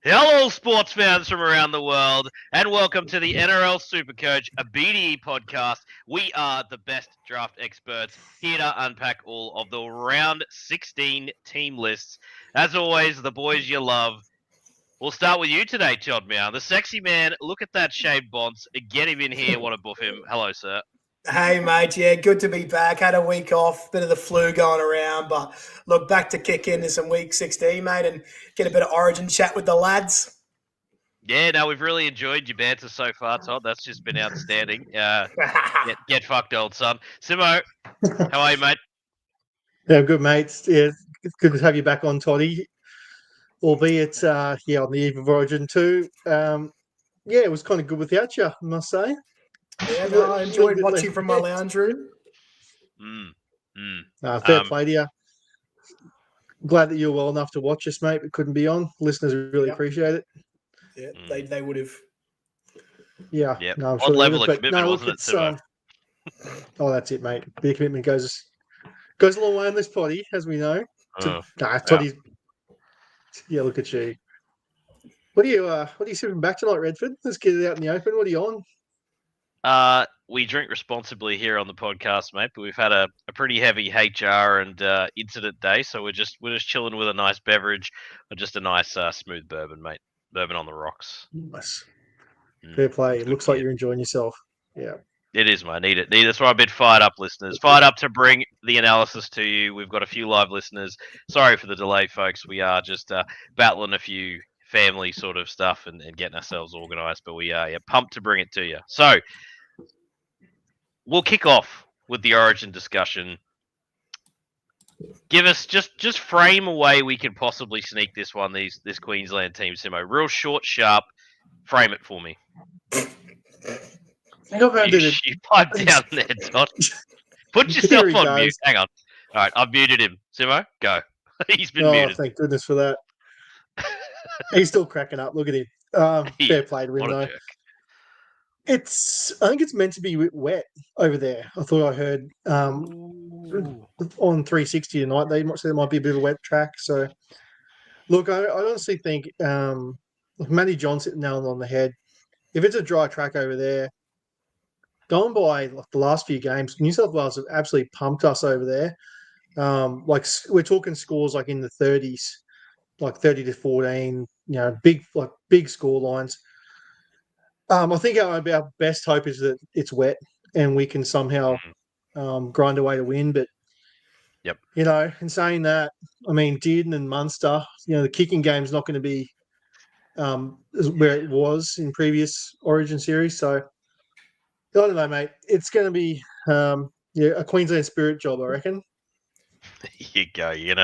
Hello, sports fans from around the world, and welcome to the NRL SuperCoach BDE Podcast. We are the best draft experts here to unpack all of the round 16 team lists. As always, the boys you love. We'll start with you today, Todd Meow. The sexy man, look at that shaved bonce. Get him in here, want to buff him. Hello, sir. Hey, mate. Yeah, good to be back. Had a week off, bit of the flu going around, but look, back to kick into some week 16, mate, and get a bit of origin chat with the lads. Yeah, no, we've really enjoyed your banter so far, Todd. That's just been outstanding. Get fucked, old son. Simo, how are you, mate? Yeah, good, mates. Yeah, it's good to have you back on, Toddy. Albeit, on the eve of Origin too. It was kind of good without you, I must say. Yeah, no, I enjoyed watching from my lounge room. Fair play to you. Glad that you're well enough to watch us, mate, but couldn't be on. Listeners really appreciate it. Yeah, they would have. Yeah. Yep. No, I'm Odd level of commitment, wasn't it, Simo? That's it, mate. Bit of commitment goes a long way on this potty, as we know. Toddy's. Yeah, look at you. What are you sipping back tonight, Redford? Let's get it out in the open. What are you on? We drink responsibly here on the podcast, mate. But we've had a pretty heavy HR and incident day, so we're just chilling with a nice beverage, or just a nice smooth bourbon, mate. Bourbon on the rocks. Nice. Fair play. It looks like you're enjoying yourself. Yeah. It is, mate. Need it. That's why I'm a bit fired up, listeners. Fired up to bring the analysis to you. We've got a few live listeners. Sorry for the delay, folks. We are just battling a few family sort of stuff and getting ourselves organised, but we are pumped to bring it to you. So we'll kick off with the Origin discussion. Give us just frame a way we can possibly sneak this Queensland team, Simo. Real short, sharp. Frame it for me. You pipe down there, Todd. Put yourself on mute. Hang on. All right, I've muted him. Simo, go. He's been muted. Thank goodness for that. He's still cracking up. Look at him. Fair play to him, though. I think it's meant to be wet over there. I thought I heard on 360 tonight they might say there might be a bit of a wet track. So, look, I honestly think Matty John sitting nail on the head. If it's a dry track over there, going by the last few games, New South Wales have absolutely pumped us over there. We're talking scores like in the 30s, like 30-14. Big score lines. I think our best hope is that it's wet and we can somehow grind away to win. But in saying that, I mean Dearden and Munster, the kicking game's not going to be where it was in previous Origin series. So I don't know, mate. It's going to be a Queensland spirit job, I reckon. You go. You're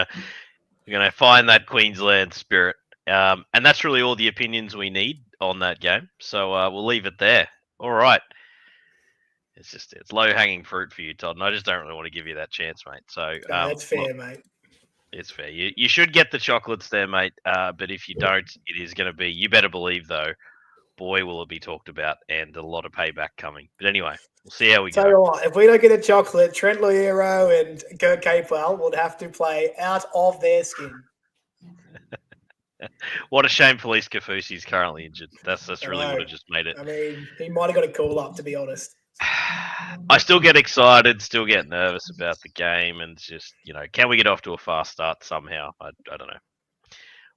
gonna find that Queensland spirit, and that's really all the opinions we need on that game. So we'll leave it there. All right. It's low hanging fruit for you, Todd, and I just don't really want to give you that chance, mate. So that's fair, mate. It's fair. You should get the chocolates there, mate. But if you don't, it is going to be. You better believe, though. Boy, will it be talked about, and a lot of payback coming. But anyway, we'll see how we go. Tell you what, if we don't get a chocolate, Trent Loiero and Kurt Capewell would have to play out of their skin. What a shame Felice Kafusi is currently injured. That's really what have just made it. I mean, he might have got a call up, to be honest. I still get excited, still get nervous about the game, and just, can we get off to a fast start somehow? I don't know.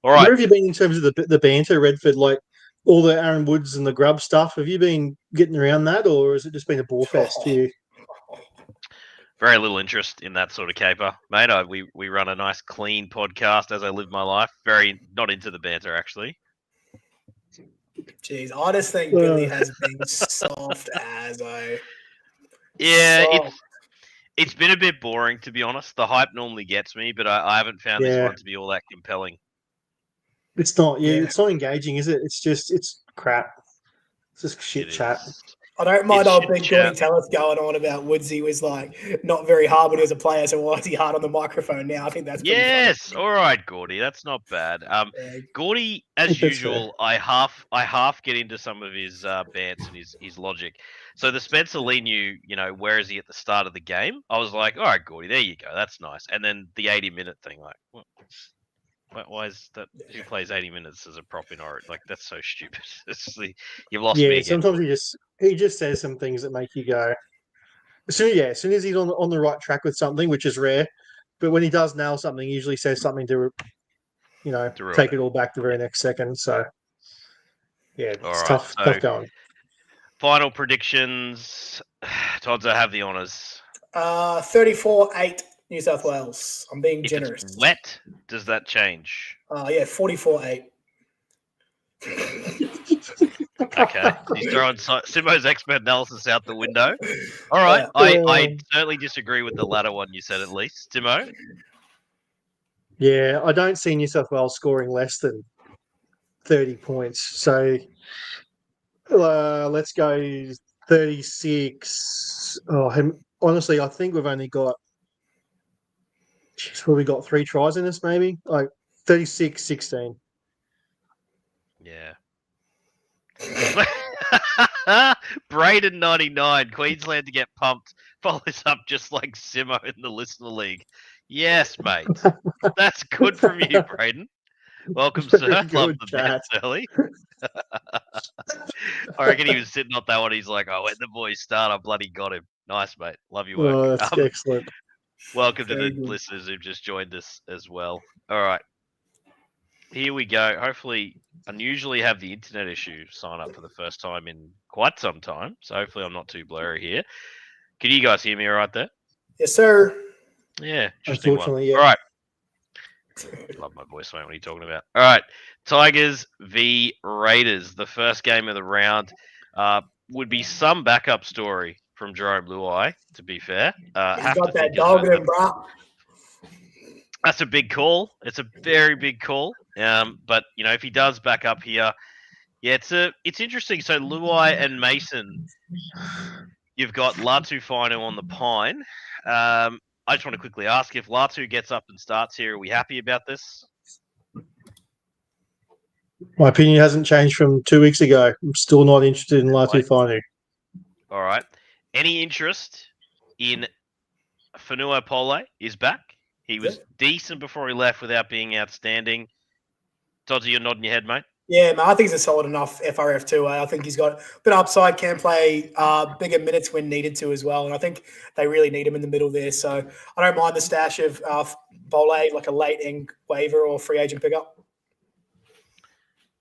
All right. Where have you been in terms of the banter, Redford? Like all the Aaron Woods and the Grub stuff. Have you been getting around that, or has it just been a ball fest for you? Very little interest in that sort of caper, mate. We run a nice, clean podcast as I live my life. Very not into the banter, actually. Jeez, I just think Billy has been soft as it's been a bit boring, to be honest. The hype normally gets me, but I haven't found this one to be all that compelling. It's not. It's not engaging, is it? It's crap. It's just shit chat. I don't mind old big Gordy Tellis going on about Woodsy was like not very hard when he was a player, so why is he hard on the microphone now? I think that's funny. All right, Gordy, that's not bad. Gordy, as usual, I half get into some of his bants and his logic. So the Spencer Lee knew, where is he at the start of the game? I was like, all right, Gordy, there you go, that's nice. And then the 80-minute thing, like, what? Why is that? Who plays 80 minutes as a prop in Origin? Like, that's so stupid. You've lost me again. Sometimes he just says some things that make you go. As soon as he's on the right track with something, which is rare, but when he does nail something, he usually says something to take it all back the very next second. So yeah, it's tough going. Final predictions. Tods, I have the honours. 34-8 New South Wales. I'm being generous. If it's wet, does that change? 44-8. Okay, he's throwing Simo's expert analysis out the window. All right, I certainly disagree with the latter one you said at least. Simo? Yeah, I don't see New South Wales scoring less than 30 points. So let's go 36. Honestly, I think we've only got we got 3 tries in us, maybe like 36-16. Yeah. Braden 99, Queensland to get pumped. Follows up just like Simo in the Listener League. Yes, mate. That's good from you, Braden. Welcome, sir. Love the bets early. I reckon he was sitting on that one. He's like, when the boys start, I bloody got him. Nice, mate. Love your work. Oh, that's excellent. Welcome to the listeners who've just joined us as well. All right. Here we go. Hopefully, unusually have the internet issue sign up for the first time in quite some time. So hopefully I'm not too blurry here. Can you guys hear me all right there? Yes, sir. Yeah. Unfortunately, yeah. All right. Love my voice, mate. What are you talking about? All right. Tigers v Raiders. The first game of the round would be some backup story from Jerome Luai, to be fair. He's got that dog in him, bro. That's a big call. It's a very big call. But if he does back up here, it's interesting. So Luai and Mason, you've got Latu Fino on the pine. I just want to quickly ask, if Latu gets up and starts here, are we happy about this? My opinion hasn't changed from 2 weeks ago. I'm still not interested in Latu Fino. All right. Any interest in Fanua Pole is back? He was decent before he left without being outstanding. Dodgy, you're nodding your head, mate? Yeah, man, I think he's a solid enough FRF2. I think he's got a bit of upside, can play bigger minutes when needed to as well. And I think they really need him in the middle there. So I don't mind the stash of Bole, like a late-end waiver or free agent pickup.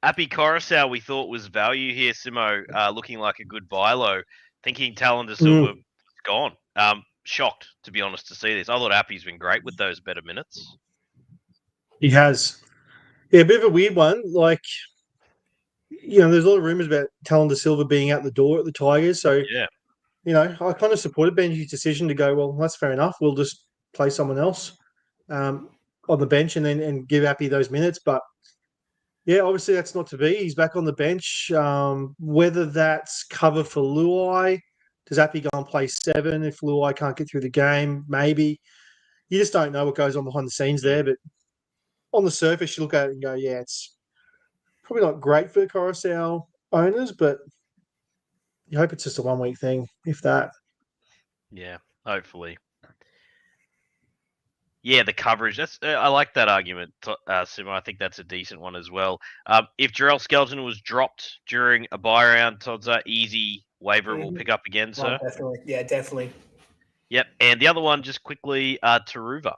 Api Coruscant, we thought was value here, Simo, looking like a good buy low. Thinking Talon de Silva is gone. Shocked, to be honest, to see this. I thought Appy's been great with those better minutes. He has. Yeah, a bit of a weird one. Like, there's a lot of rumours about Talon de Silva being out the door at the Tigers. So, I kind of supported Benji's decision to go, well, that's fair enough. We'll just play someone else on the bench and give Appy those minutes. But, yeah, obviously that's not to be. He's back on the bench. Whether that's cover for Luai, does Appy go and play 7 if Luai can't get through the game? Maybe. You just don't know what goes on behind the scenes there. But on the surface, you look at it and go, yeah, it's probably not great for the Coruscant owners, but you hope it's just a 1 week thing, if that. Yeah, hopefully. Yeah, the coverage. I like that argument, Simo. I think that's a decent one as well. If Jarrell Skelton was dropped during a buy round, Todza, easy waiver will pick up again, sir. Definitely. Yeah, definitely. Yep. And the other one, just quickly, Taruva.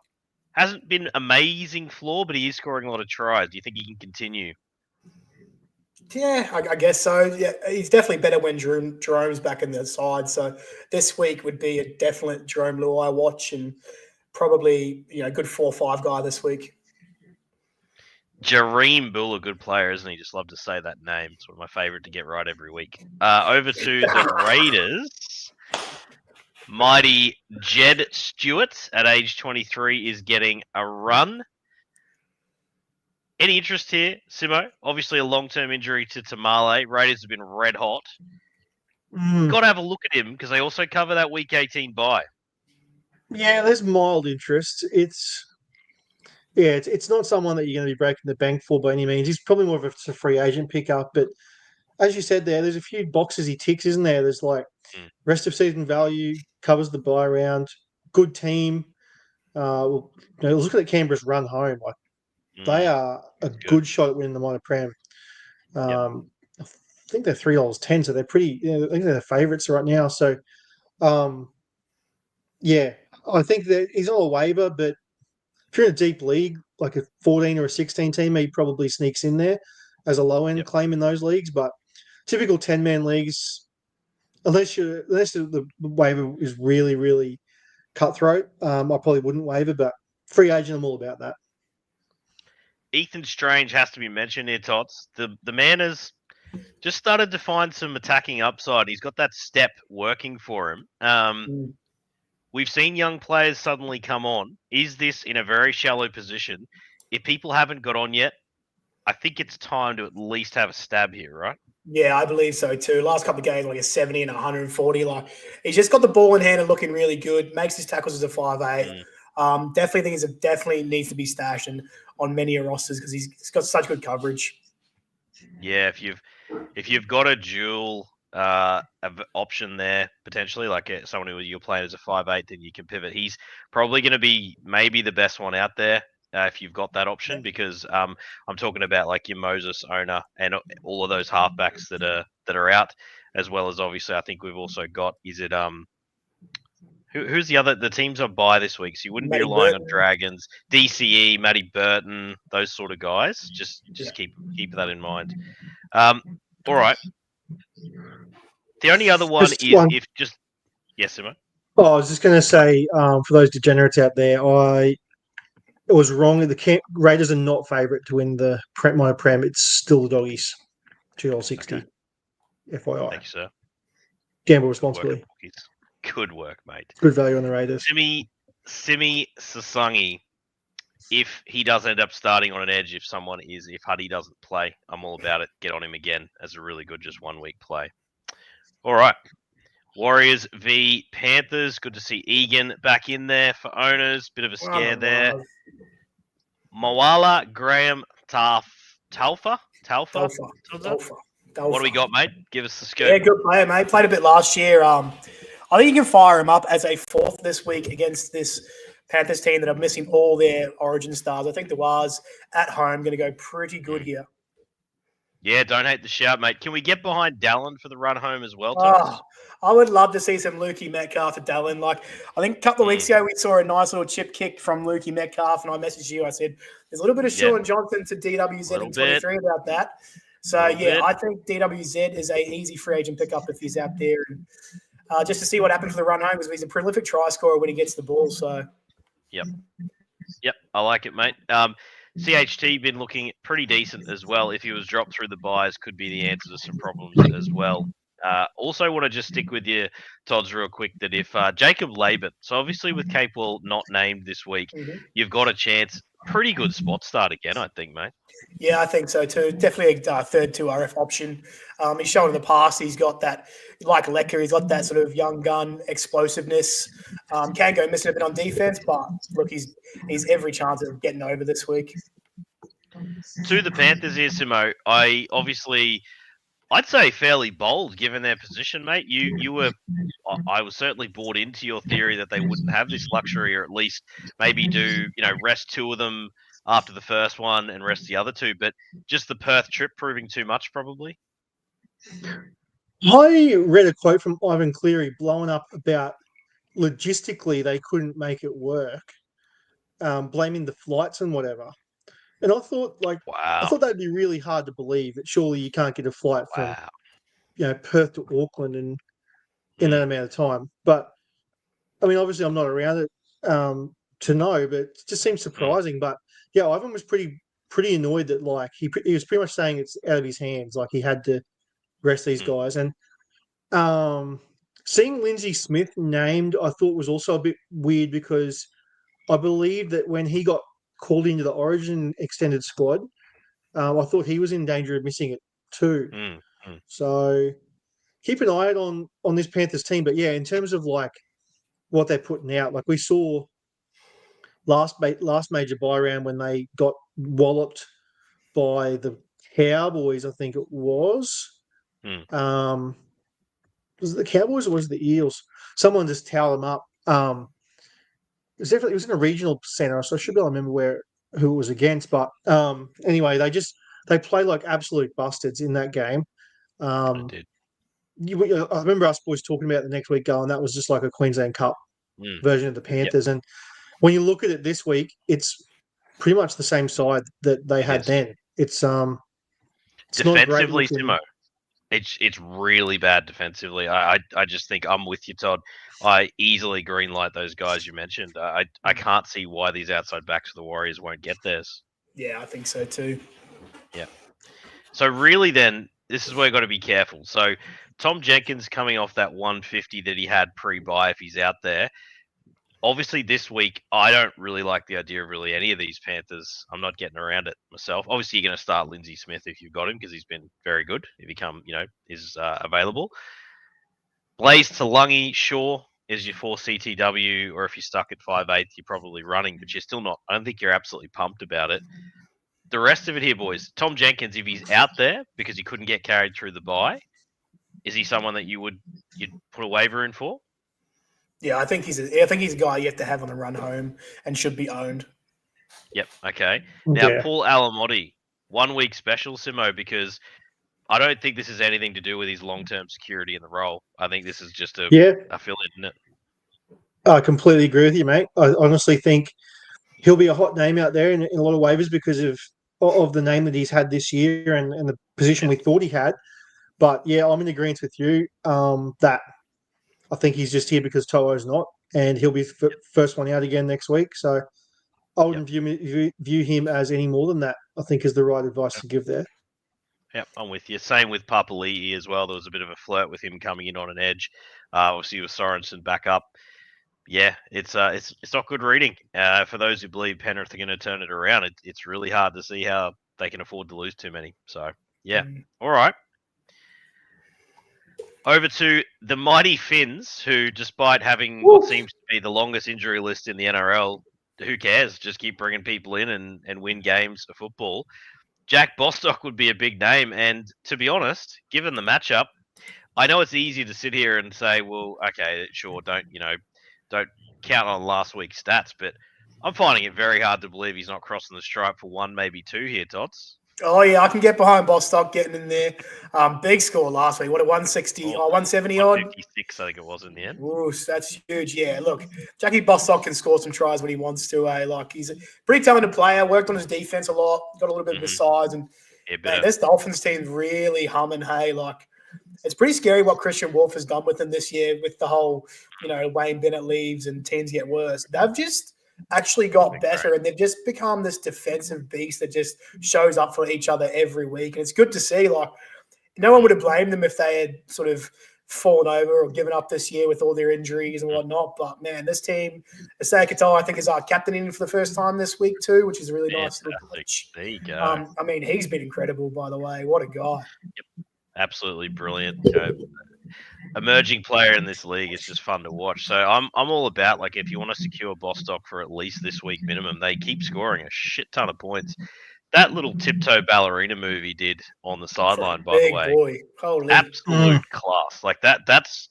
Hasn't been amazing floor, but he is scoring a lot of tries. Do you think he can continue? Yeah, I guess so. Yeah, he's definitely better when Jerome's back in the side. So this week would be a definite Jerome Luai watch, and probably good 4-5 guy this week. Jareem Bull, a good player, isn't he? Just love to say that name. It's one of my favourite to get right every week. Over to the Raiders. Mighty Jed Stewart at age 23 is getting a run. Any interest here, Simo? Obviously a long-term injury to Tamale. Raiders have been red hot. Got to have a look at him because they also cover that Week 18 bye. Yeah, there's mild interest. It's not someone that you're going to be breaking the bank for by any means. He's probably more of a free agent pickup. But as you said there's a few boxes he ticks, isn't there? There's like rest of season value, covers the bye round, good team. Look at Canberra's run home. Like They are a good shot at winning the minor prem. I think they're $3.10, so they're pretty. I think they're the favourites right now. So, I think that he's on a waiver, but if you're in a deep league, like a 14 or a 16 team, he probably sneaks in there as a low end claim in those leagues. But typical 10-man leagues, unless the waiver is really, really cutthroat, I probably wouldn't waiver. But free agent, I'm all about that. Ethan Strange has to be mentioned here, Tots. The man has just started to find some attacking upside. He's got that step working for him. We've seen young players suddenly come on. Is this in a very shallow position? If people haven't got on yet, I think it's time to at least have a stab here, right? Yeah, I believe so too. Last couple of games, like a 70 and 140. Like he's just got the ball in hand and looking really good. Makes his tackles as a 5'8". Definitely think it definitely needs to be stashed on many rosters because he's got such good coverage. Yeah, if you've got a dual option there potentially, like someone who you're playing as a 5'8", then you can pivot. He's probably going to be maybe the best one out there if you've got that option, because I'm talking about like your Moses owner and all of those halfbacks that are out, as well as obviously I think we've also got who's the teams on bye this week, so you wouldn't be relying on Dragons, DCE, Matty Burton, those sort of guys. Just keep that in mind. All right. The only other one yes, Simo. Oh, I was just going to say, for those degenerates out there, it was wrong. The Raiders are not favourite to win the minor prem. It's still the Doggies, $2.60. Okay. FYI. Thank you, sir. Gamble responsibly. Good work, mate. Good value on the Raiders. Simi Sasangi, if he does end up starting on an edge, if Huddy doesn't play, I'm all about it. Get on him again as a really good just 1 week play. All right. Warriors v Panthers. Good to see Egan back in there for owners. Bit of a scare there. Moala, Graham, Talfa. What do we got, mate? Give us the scoop. Yeah, good player, mate. Played a bit last year. I think you can fire him up as a fourth this week against this Panthers team that are missing all their origin stars. I think the Wars at home going to go pretty good here. Yeah, don't hate the shout, mate. Can we get behind Dallin for the run home as well, Thomas? I would love to see some Lukey Metcalf for Dallin. Like, I think a couple of weeks ago we saw a nice little chip kick from Lukey Metcalf, and I messaged you. I said, there's a little bit of Sean Johnson to DWZ in 23 about that. So, I think DWZ is a easy free agent pickup if he's out there. And just to see what happens for the run home, because he's a prolific try scorer when he gets the ball. So, Yep, I like it, mate. CHT been looking pretty decent as well. If he was dropped through the buys, could be the answer to some problems as well. Also want to just stick with you, Tods, real quick, that if Jacob Laban, so obviously with Capewell not named this week, you've got a chance. Pretty good spot start again, I think, mate. Yeah, I think so too. Definitely a third 2RF option. He's shown in the past he's got that, like Lecker, he's got that sort of young gun explosiveness. Can go missing a bit on defense, but look, he's every chance of getting over this week. To the Panthers here, Simo, I'd say fairly bold given their position, mate. I was certainly bought into your theory that they wouldn't have this luxury, or at least maybe do, rest two of them after the first one and rest the other two. But just the Perth trip proving too much, probably. I read a quote from Ivan Cleary blowing up about logistically they couldn't make it work, blaming the flights and whatever. And I thought, I thought that'd be really hard to believe, that surely you can't get a flight from, Perth to Auckland in that amount of time. But I mean, obviously, I'm not around it to know, but it just seems surprising. But yeah, Ivan was pretty annoyed that he was pretty much saying it's out of his hands, like he had to rest these guys. And seeing Lindsay Smith named, I thought was also a bit weird, because I believe that when he got called into the Origin extended squad, I thought he was in danger of missing it too. So keep an eye out on this Panthers team. But yeah, in terms of what they're putting out, we saw last major buy round when they got walloped by the Cowboys, I think it was. Was it the Cowboys or was it the Eels? Someone just towed them up. It was in a regional centre, so I should be able to remember where who it was against. But anyway, they play like absolute bastards in that game. They did. I remember us boys talking about the next week going, that was just like a Queensland Cup version of the Panthers. And when you look at it this week, it's pretty much the same side that they had then. It's defensively, not Simo. It's really bad defensively. I just think I'm with you, Todd. I easily greenlight those guys you mentioned. I can't see why these outside backs of the Warriors won't get theirs. Yeah, I think so too. Yeah. So really then, this is where you've got to be careful. So Tom Jenkins coming off that 150 that he had pre-bye if he's out there. Obviously this week, I don't really like the idea of really any of these Panthers. I'm not getting around it myself. Obviously, you're going to start Lindsay Smith if you've got him because he's been very good. If he is available. Blaze Talangi, sure, is your 4 CTW, or if you're stuck at 5'8", you're probably running, but you're still not. I don't think you're absolutely pumped about it. The rest of it here, boys. Tom Jenkins, if he's out there because he couldn't get carried through the bye, is he someone that you'd put a waiver in for? Yeah, I think he's a guy you have to have on the run home and should be owned. Yep. Okay. Now, Paul Alamotti, 1 week special, Simo, because I don't think this is anything to do with his long-term security in the role. I think this is just a fill-in, isn't it? I completely agree with you, mate. I honestly think he'll be a hot name out there in a lot of waivers because of the name that he's had this year and the position we thought he had. But, yeah, I'm in agreement with you that I think he's just here because To'o's not, and he'll be first one out again next week. So I wouldn't view him as any more than that, I think, is the right advice to give there. Yep, I'm with you. Same with Papali'i as well. There was a bit of a flirt with him coming in on an edge. Obviously, with Sorensen back up. Yeah, it's not good reading. For those who believe Penrith are going to turn it around, it's really hard to see how they can afford to lose too many. So, yeah. All right. Over to the mighty Finns, who, despite having what seems to be the longest injury list in the NRL, who cares? Just keep bringing people in and win games of football. Jack Bostock would be a big name, and to be honest, given the matchup, I know it's easy to sit here and say, well, okay, sure, don't count on last week's stats, but I'm finding it very hard to believe he's not crossing the stripe for 1, maybe 2 here, Tots. Oh, yeah, I can get behind Bostock getting in there. Big score last week. What, a 160 or 170 odd? 156, I think it was in the end. Ooh, that's huge. Yeah, look, Jackie Bostock can score some tries when he wants to. Like, he's a pretty talented player, worked on his defense a lot, got a little bit of his size. And man, this Dolphins team's really humming, hey. Like, it's pretty scary what Christian Wolf has done with them this year with the whole, Wayne Bennett leaves and teams get worse. They've just actually got better, and they've just become this defensive beast that just shows up for each other every week. And it's good to see. Like, no one would have blamed them if they had sort of fallen over or given up this year with all their injuries and whatnot. But man, this team, Isaiah Katoa, I think, is our captaining for the first time this week too, which is a really nice. There you go. I mean, he's been incredible, by the way. What a guy! Yep. Absolutely brilliant. Emerging player in this league is just fun to watch. So I'm all about, like, if you want to secure Bostock for at least this week minimum, they keep scoring a shit ton of points. That little tiptoe ballerina move he did on the sideline, by the way, boy. Holy. Absolute class. Like that's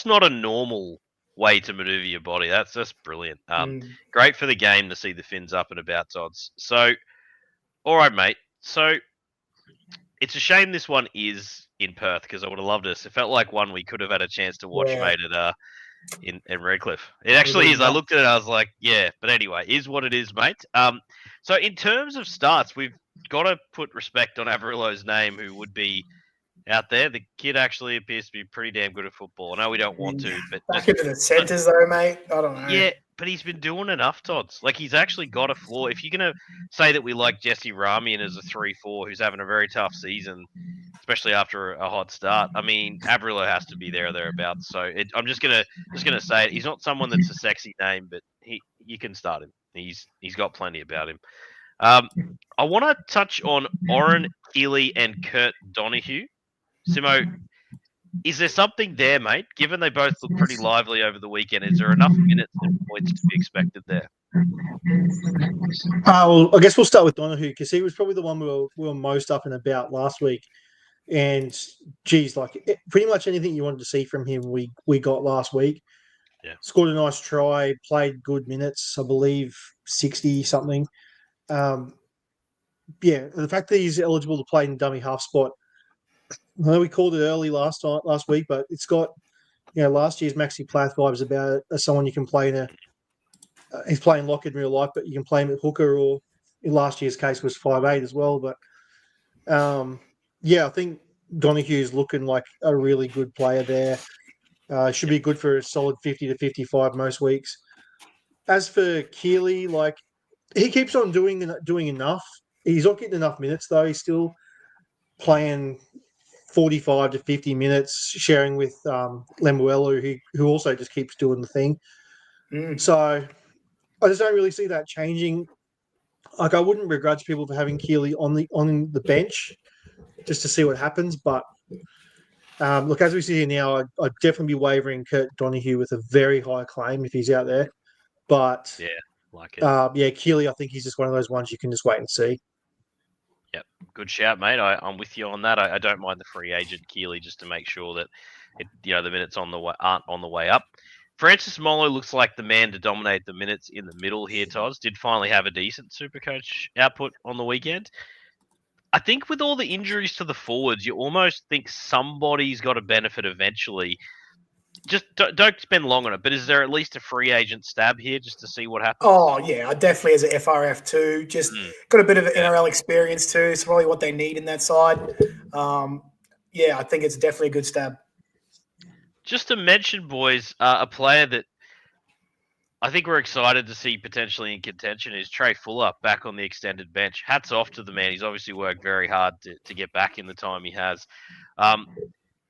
not a normal way to maneuver your body. That's just brilliant. Great for the game to see the Finns up and about, Odds. So, all right, mate. So it's a shame this one is in Perth because I would have loved this. It felt like one we could have had a chance to watch, mate, at in Redcliffe. It actually is. I looked at it, I was like, yeah. But anyway, is what it is, mate. So in terms of starts, we've got to put respect on Averillo's name, who would be out there. The kid actually appears to be pretty damn good at football. I know we don't want to, but back into the centres though, mate. I don't know. Yeah, but he's been doing enough, Tots. Like, he's actually got a floor. If you're going to say that we like Jesse Ramian as a 3-4 who's having a very tough season, especially after a hot start, I mean, Averillo has to be there or thereabouts. So I'm just gonna say it. He's not someone that's a sexy name, but you can start him. He's got plenty about him. I want to touch on Oren Keeley and Kurt Donahue. Simo, is there something there, mate? Given they both look pretty lively over the weekend, is there enough minutes and points to be expected there? Well, I guess we'll start with Donahue because he was probably the one we were most up and about last week. And, geez, like, pretty much anything you wanted to see from him we got last week. Yeah. Scored a nice try, played good minutes, I believe 60-something. The fact that he's eligible to play in the dummy half spot, I know we called it early last week, but it's got, last year's Maxi Plath vibes about it as someone you can play in he's playing lock in real life, but you can play him at hooker, or in last year's case was 5'8" as well. But I think Donohue's looking like a really good player there. Should be good for a solid 50 to 55 most weeks. As for Keely, he keeps on doing enough. He's not getting enough minutes though. He's still playing 45 to 50 minutes, sharing with Lemuelu, who also just keeps doing the thing. So I just don't really see that changing. I wouldn't begrudge people for having Keely on the bench just to see what happens. But as we see here now, I'd definitely be wavering Kurt Donohue with a very high claim if he's out there. But Keely, I think he's just one of those ones you can just wait and see. Yep, good shout, mate. I'm with you on that. I don't mind the free agent Keely just to make sure that the minutes aren't on the way up. Francis Molo looks like the man to dominate the minutes in the middle here, Todd. Did finally have a decent SuperCoach output on the weekend. I think with all the injuries to the forwards, you almost think somebody's got to benefit eventually. Just don't spend long on it. But is there at least a free agent stab here just to see what happens? Oh, yeah, definitely as an FRF too. Just got a bit of NRL experience too. It's probably what they need in that side. I think it's definitely a good stab. Just to mention, boys, a player that I think we're excited to see potentially in contention is Trey Fuller back on the extended bench. Hats off to the man. He's obviously worked very hard to get back in the time he has.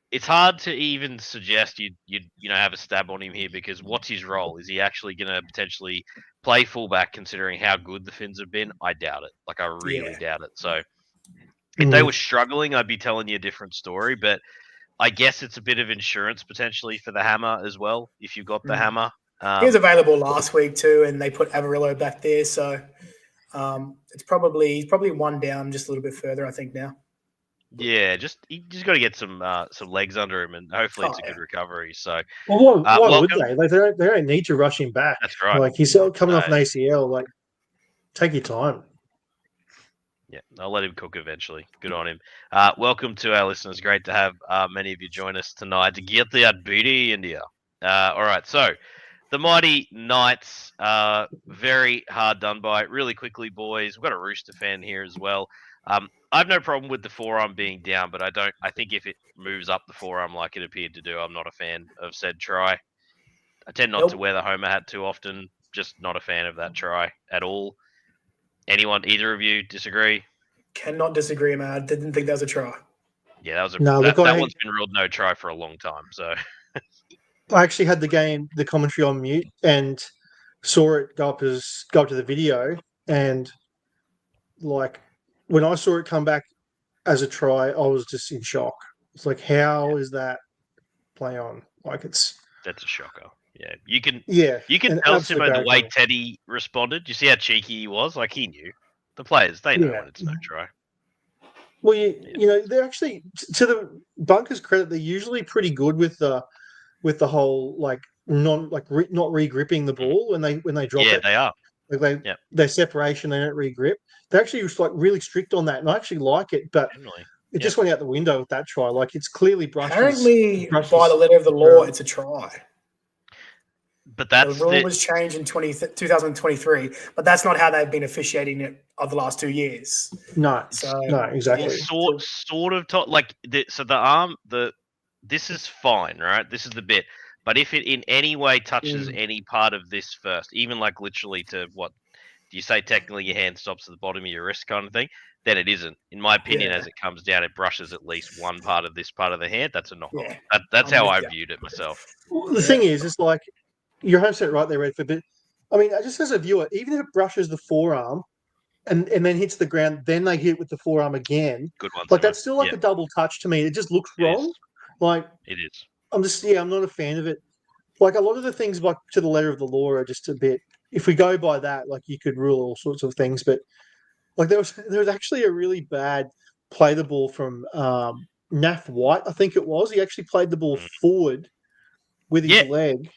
It's hard to even suggest you'd have a stab on him here because what's his role? Is he actually going to potentially play fullback considering how good the Finns have been? I doubt it. I really doubt it. So if they were struggling, I'd be telling you a different story. But I guess it's a bit of insurance potentially for the hammer as well, if you've got the hammer. He was available last week too, and they put Averillo back there. So he's probably one down just a little bit further, I think, now. Yeah, you just got to get some legs under him, and hopefully it's a good recovery. So, why would they? They don't need to rush him back. That's right. He's coming off an ACL. Take your time. Yeah, I'll let him cook eventually. Good on him. Welcome to our listeners. Great to have many of you join us tonight to get the BDE India. All right, so the mighty Knights, very hard done by. Really quickly, boys, we've got a Rooster fan here as well. I have no problem with the forearm being down, but I think if it moves up the forearm like it appeared to do, I'm not a fan of said try. I tend not to wear the Homer hat too often. Just not a fan of that try at all. Either of you disagree? Cannot disagree, man. I didn't think that was a try. Yeah, that one's been ruled no try for a long time. So I actually had the commentary on mute and saw it go up to the video, and when I saw it come back as a try, I was just in shock. It's how is that play on? That's a shocker. Yeah, you can tell him by the way Teddy responded. You see how cheeky he was? He knew. The players, they know when it's no try. Well, they're actually, to the Bunkers' credit, they're usually pretty good with the whole not re-gripping the ball when they drop it. Yeah, they are. Their separation, they don't re-grip. They're actually really strict on that, and I actually like it, but it just went out the window with that try. It's clearly brushes. Apparently, by the letter of the law, it's a try. But that's the rule was changed in 2023, but that's not how they've been officiating it of the last 2 years. No, exactly. Sort of so the arm, this is fine, right? This is the bit. But if it in any way touches any part of this first, even literally to what do you say, technically your hand stops at the bottom of your wrist kind of thing, then it isn't. In my opinion, as it comes down, it brushes at least one part of this part of the hand. That's a knock-on. Yeah. That's how I viewed it myself. Well, the thing is you're 100% right there, Redford. But I mean, just as a viewer, even if it brushes the forearm and then hits the ground, then they hit with the forearm again. Good one. That's still a double touch to me. It just looks wrong. It is. I'm not a fan of it. A lot of the things to the letter of the law are just a bit. If we go by that, you could rule all sorts of things. But there was actually a really bad play the ball from Nath White. I think it was. He actually played the ball forward with his leg.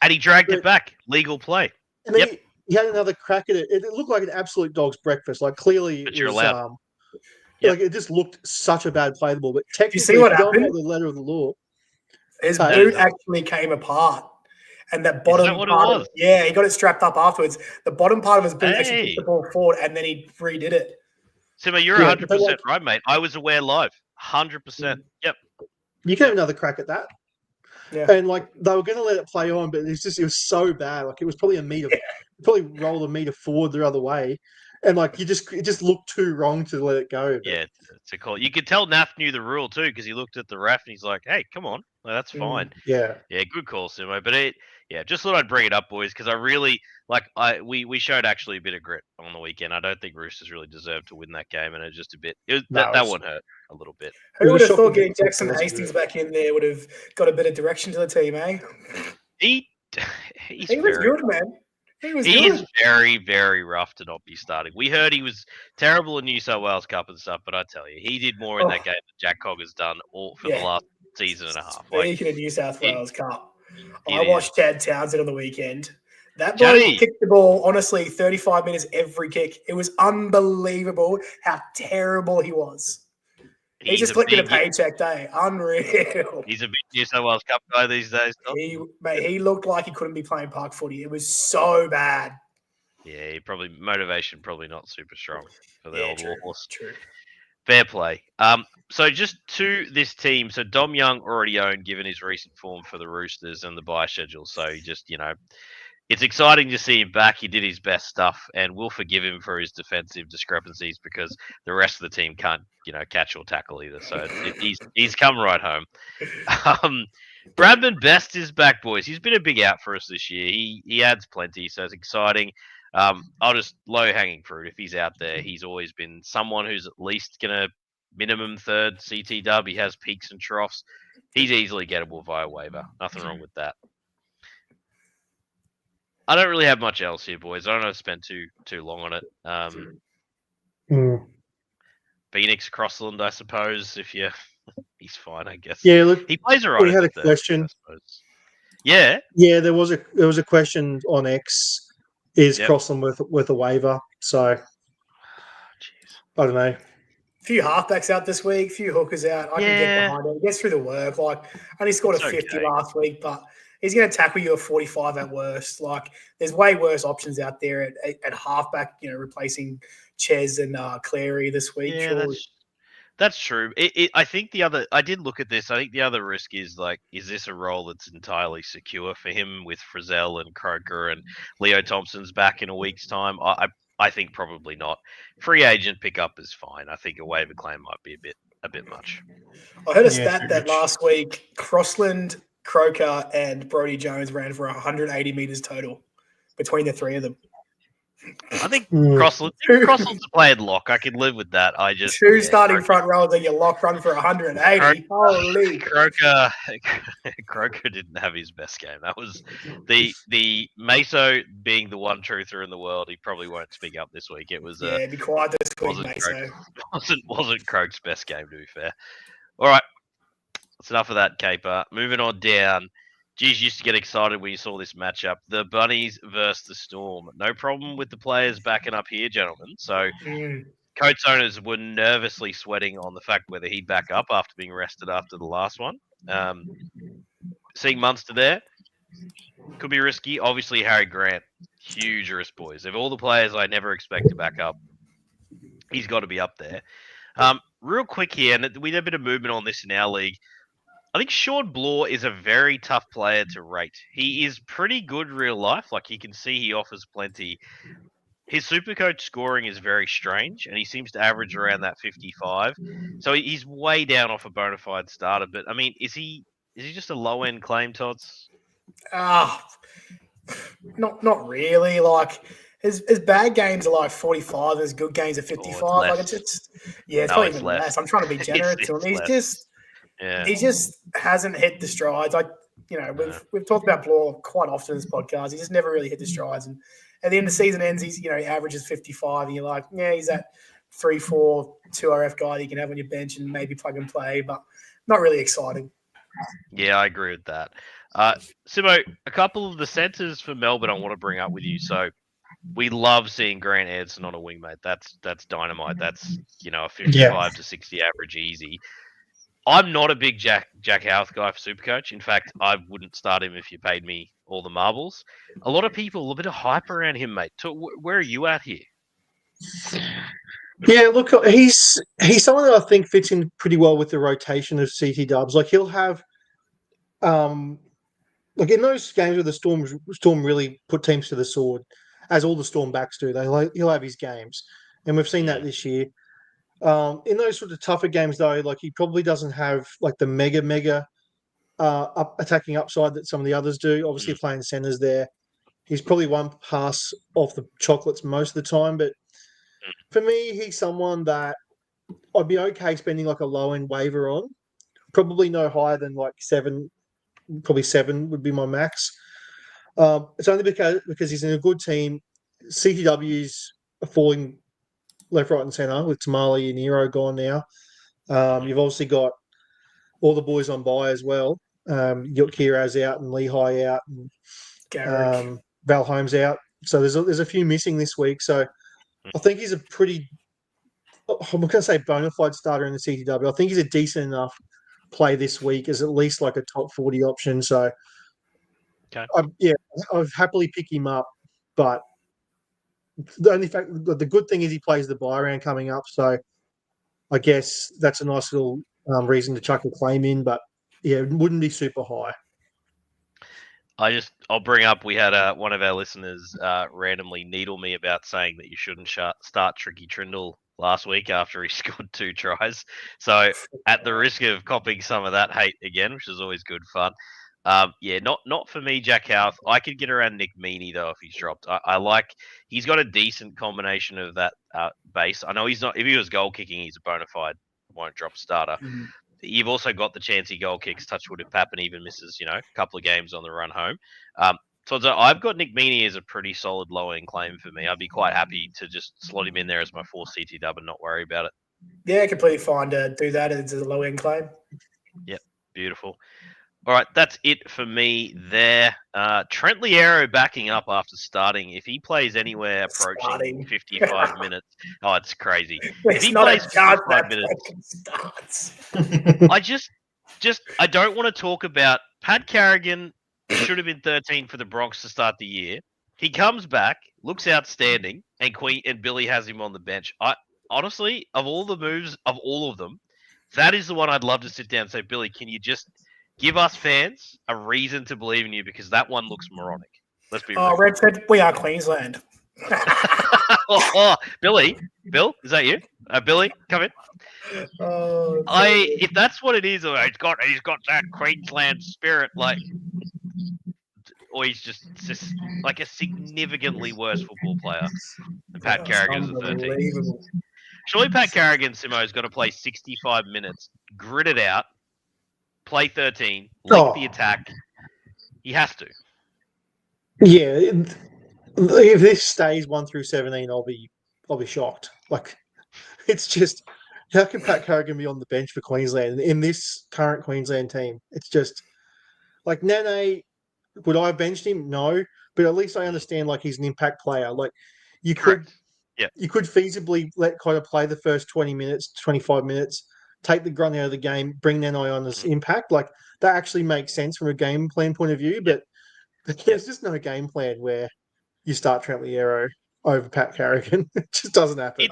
And he dragged it back. Legal play. And then he had another crack at it. It looked like an absolute dog's breakfast. Like clearly, But it you're was allowed. like it just looked such a bad play the ball. But technically, see what if you go happened? by the letter of the law, His boot actually came apart. And that bottom Is that what part, it was? he got it strapped up afterwards. The bottom part of his boot actually kicked the Hey. ball forward, and then he redid it. Simo, you're 100% right, mate. I was aware live. 100%. Yep. You can have another crack at that. Yeah. And like they were going to let it play on, but it was so bad. Like it was probably a meter, probably rolled a meter forward the other way, and like it just looked too wrong to let it go. But... Yeah, it's a call. You could tell Nath knew the rule too because he looked at the ref and he's like, "Hey, come on, that's fine." Yeah, good call, Simo. But just thought I'd bring it up, boys, because I really we showed actually a bit of grit on the weekend. I don't think Roosters really deserved to win that game, and it was just a bit. That one hurt a little bit. Who would have thought getting Jackson Hastings back in there would have got a bit of direction to the team, eh? He was good, man. He is very, very rough to not be starting. We heard he was terrible in New South Wales Cup and stuff, but I tell you, he did more in that game than Jack Cogg has done for the last season and a half. Speaking of New South Wales Cup, I watched Chad Townsend on the weekend. That boy kicked the ball, honestly, 35 minutes every kick. It was unbelievable how terrible he was. He's just collecting a paycheck day. Unreal. He's a big New South Wales Cup guy these days. He looked like he couldn't be playing park footy. It was so bad. Yeah, motivation probably not super strong for the old Warhorse. True. Fair play. So just to this team, so Dom Young already owned given his recent form for the Roosters and the bye schedule. So he just, it's exciting to see him back. He did his best stuff, and we'll forgive him for his defensive discrepancies because the rest of the team can't, catch or tackle either. So he's come right home. Bradman Best is back, boys. He's been a big out for us this year. He adds plenty, so it's exciting. I'll just low-hanging fruit. If he's out there, he's always been someone who's at least going to minimum third CT dub. He has peaks and troughs. He's easily gettable via waiver. Nothing wrong with that. I don't really have much else here, boys. I don't know to spend too long on it. Phoenix Crossland, I suppose. He's fine, I guess. Yeah, look, he plays alright. We had a question. Yeah, there was a question on X. Is Crossland worth a waiver? So I don't know. A few halfbacks out this week, a few hookers out. I can get behind it. He gets through the work. Only scored a 50 last week, but he's going to tackle you a 45 at worst. There's way worse options out there at halfback, replacing Ches and Cleary this week. Yeah, that's true. I think I did look at this. I think the other risk is is this a role that's entirely secure for him with Frizzell and Croker and Leo Thompson's back in a week's time? I think probably not. Free agent pickup is fine. I think a waiver claim might be a bit much. I heard a stat that last week Crossland, Croker, and Brodie Jones ran for 180 meters total between the three of them. I think Crossland's a played lock. I can live with that. Two starting front rows and your lock run for 180. Holy Croker didn't have his best game. That was the Meso being the one truther in the world. He probably won't speak up this week. It was be quiet this week, Meso. Wasn't Croke's best game, to be fair. All right, that's enough of that caper. Moving on down. Geez, you used to get excited when you saw this matchup. The Bunnies versus the Storm. No problem with the players backing up here, gentlemen. So, Coates owners were nervously sweating on the fact whether he'd back up after being rested after the last one. Seeing Munster there could be risky. Obviously, Harry Grant, huge risk, boys. Of all the players I never expect to back up, he's got to be up there. Real quick here, and we had a bit of movement on this in our league. I think Sean Bloor is a very tough player to rate. He is pretty good real life. You can see he offers plenty. His SuperCoach scoring is very strange, and he seems to average around that 55. So he's way down off a bona fide starter. But, I mean, is he just a low-end claim, Tots? Not really. His bad games are 45, and his good games are 55. It's probably even less. I'm trying to be generous to him. He just hasn't hit the strides. We've talked about Bloor quite often in this podcast. He just never really hit the strides. And at the end of the season ends, he averages 55, and you're like, he's that 3-4 2RF guy that you can have on your bench and maybe plug and play, but not really exciting. Yeah, I agree with that. Simo, a couple of the centres for Melbourne I want to bring up with you. So we love seeing Grant Anderson on a wing, mate. That's dynamite. That's a 55 to 60 average easy. I'm not a big Jack Howarth guy for Supercoach. In fact, I wouldn't start him if you paid me all the marbles. A lot of people, a bit of hype around him, mate. Where are you at here? Yeah, look, he's someone that I think fits in pretty well with the rotation of CT Dubs. Like he'll have, like in those games where the Storm really put teams to the sword, as all the Storm backs do. He'll have his games, and we've seen that this year. In those sort of tougher games, though, like he probably doesn't have like the mega attacking upside that some of the others do. Obviously, playing centers there, he's probably one pass off the chocolates most of the time. But for me, he's someone that I'd be okay spending like a low end waiver on. Probably no higher than like 7. Probably 7 would be my max. It's only because he's in a good team. CTWs are falling left, right, and centre with Tamale and Nero gone now. You've obviously got all the boys on bye as well. You got Kiraz out and Lehigh out and Val Holmes out. So there's a few missing this week. So I think he's a pretty, I'm not going to say bona fide starter in the CTW. I think he's a decent enough play this week as at least like a top 40 option. So I'd happily pick him up, but the only fact, the good thing is he plays the bye round coming up, so I guess that's a nice little reason to chuck a claim in. But yeah, it wouldn't be super high. I'll bring up. We had one of our listeners randomly needle me about saying that you shouldn't start Tricky Trindle last week after he scored 2 tries. So at the risk of copying some of that hate again, which is always good fun. Not for me, Jack Howarth. I could get around Nick Meaney though if he's dropped. I like he's got a decent combination of that base. I know he's not. If he was goal kicking, he's a bona fide won't drop starter. You've also got the chance he goal kicks. Touchwood if Pappen even misses, a couple of games on the run home. So I've got Nick Meaney as a pretty solid low end claim for me. I'd be quite happy to just slot him in there as my 4 CT dub and not worry about it. Yeah, completely fine to do that as a low end claim. Yep, beautiful. All right, that's it for me there. Trent Liero backing up after starting. If he plays anywhere approaching 55 minutes, it's crazy. If he plays 55 minutes, I don't want to talk about Pat Carrigan. Should have been 13 for the Bronx to start the year. He comes back, looks outstanding, and Billy has him on the bench. Honestly, of all the moves, of all of them, that is the one I'd love to sit down and say, Billy, can you just give us fans a reason to believe in you, because that one looks moronic. Let's be real. Redford, we are Queensland. Billy, Bill, is that you? Billy, come in. If that's what it is, or he's got that Queensland spirit, or he's just like a significantly worse football player than Pat Carrigan as a 13. Surely Pat Carrigan, Simo, is going to play 65 minutes, grit it out, play 13, lick the attack. He has to. Yeah, if this stays 1 through 17, I'll be shocked. Like, it's just, how can Pat Carrigan be on the bench for Queensland in this current Queensland team? It's just like Nene. Would I have benched him? No, but at least I understand like he's an impact player. Like you could feasibly let kind of play the first 20 minutes, 25 minutes. Take the grunt out of the game, bring Nene on as impact. Like that actually makes sense from a game plan point of view, but there's just no game plan where you start Trent Liero over Pat Carrigan. It just doesn't happen.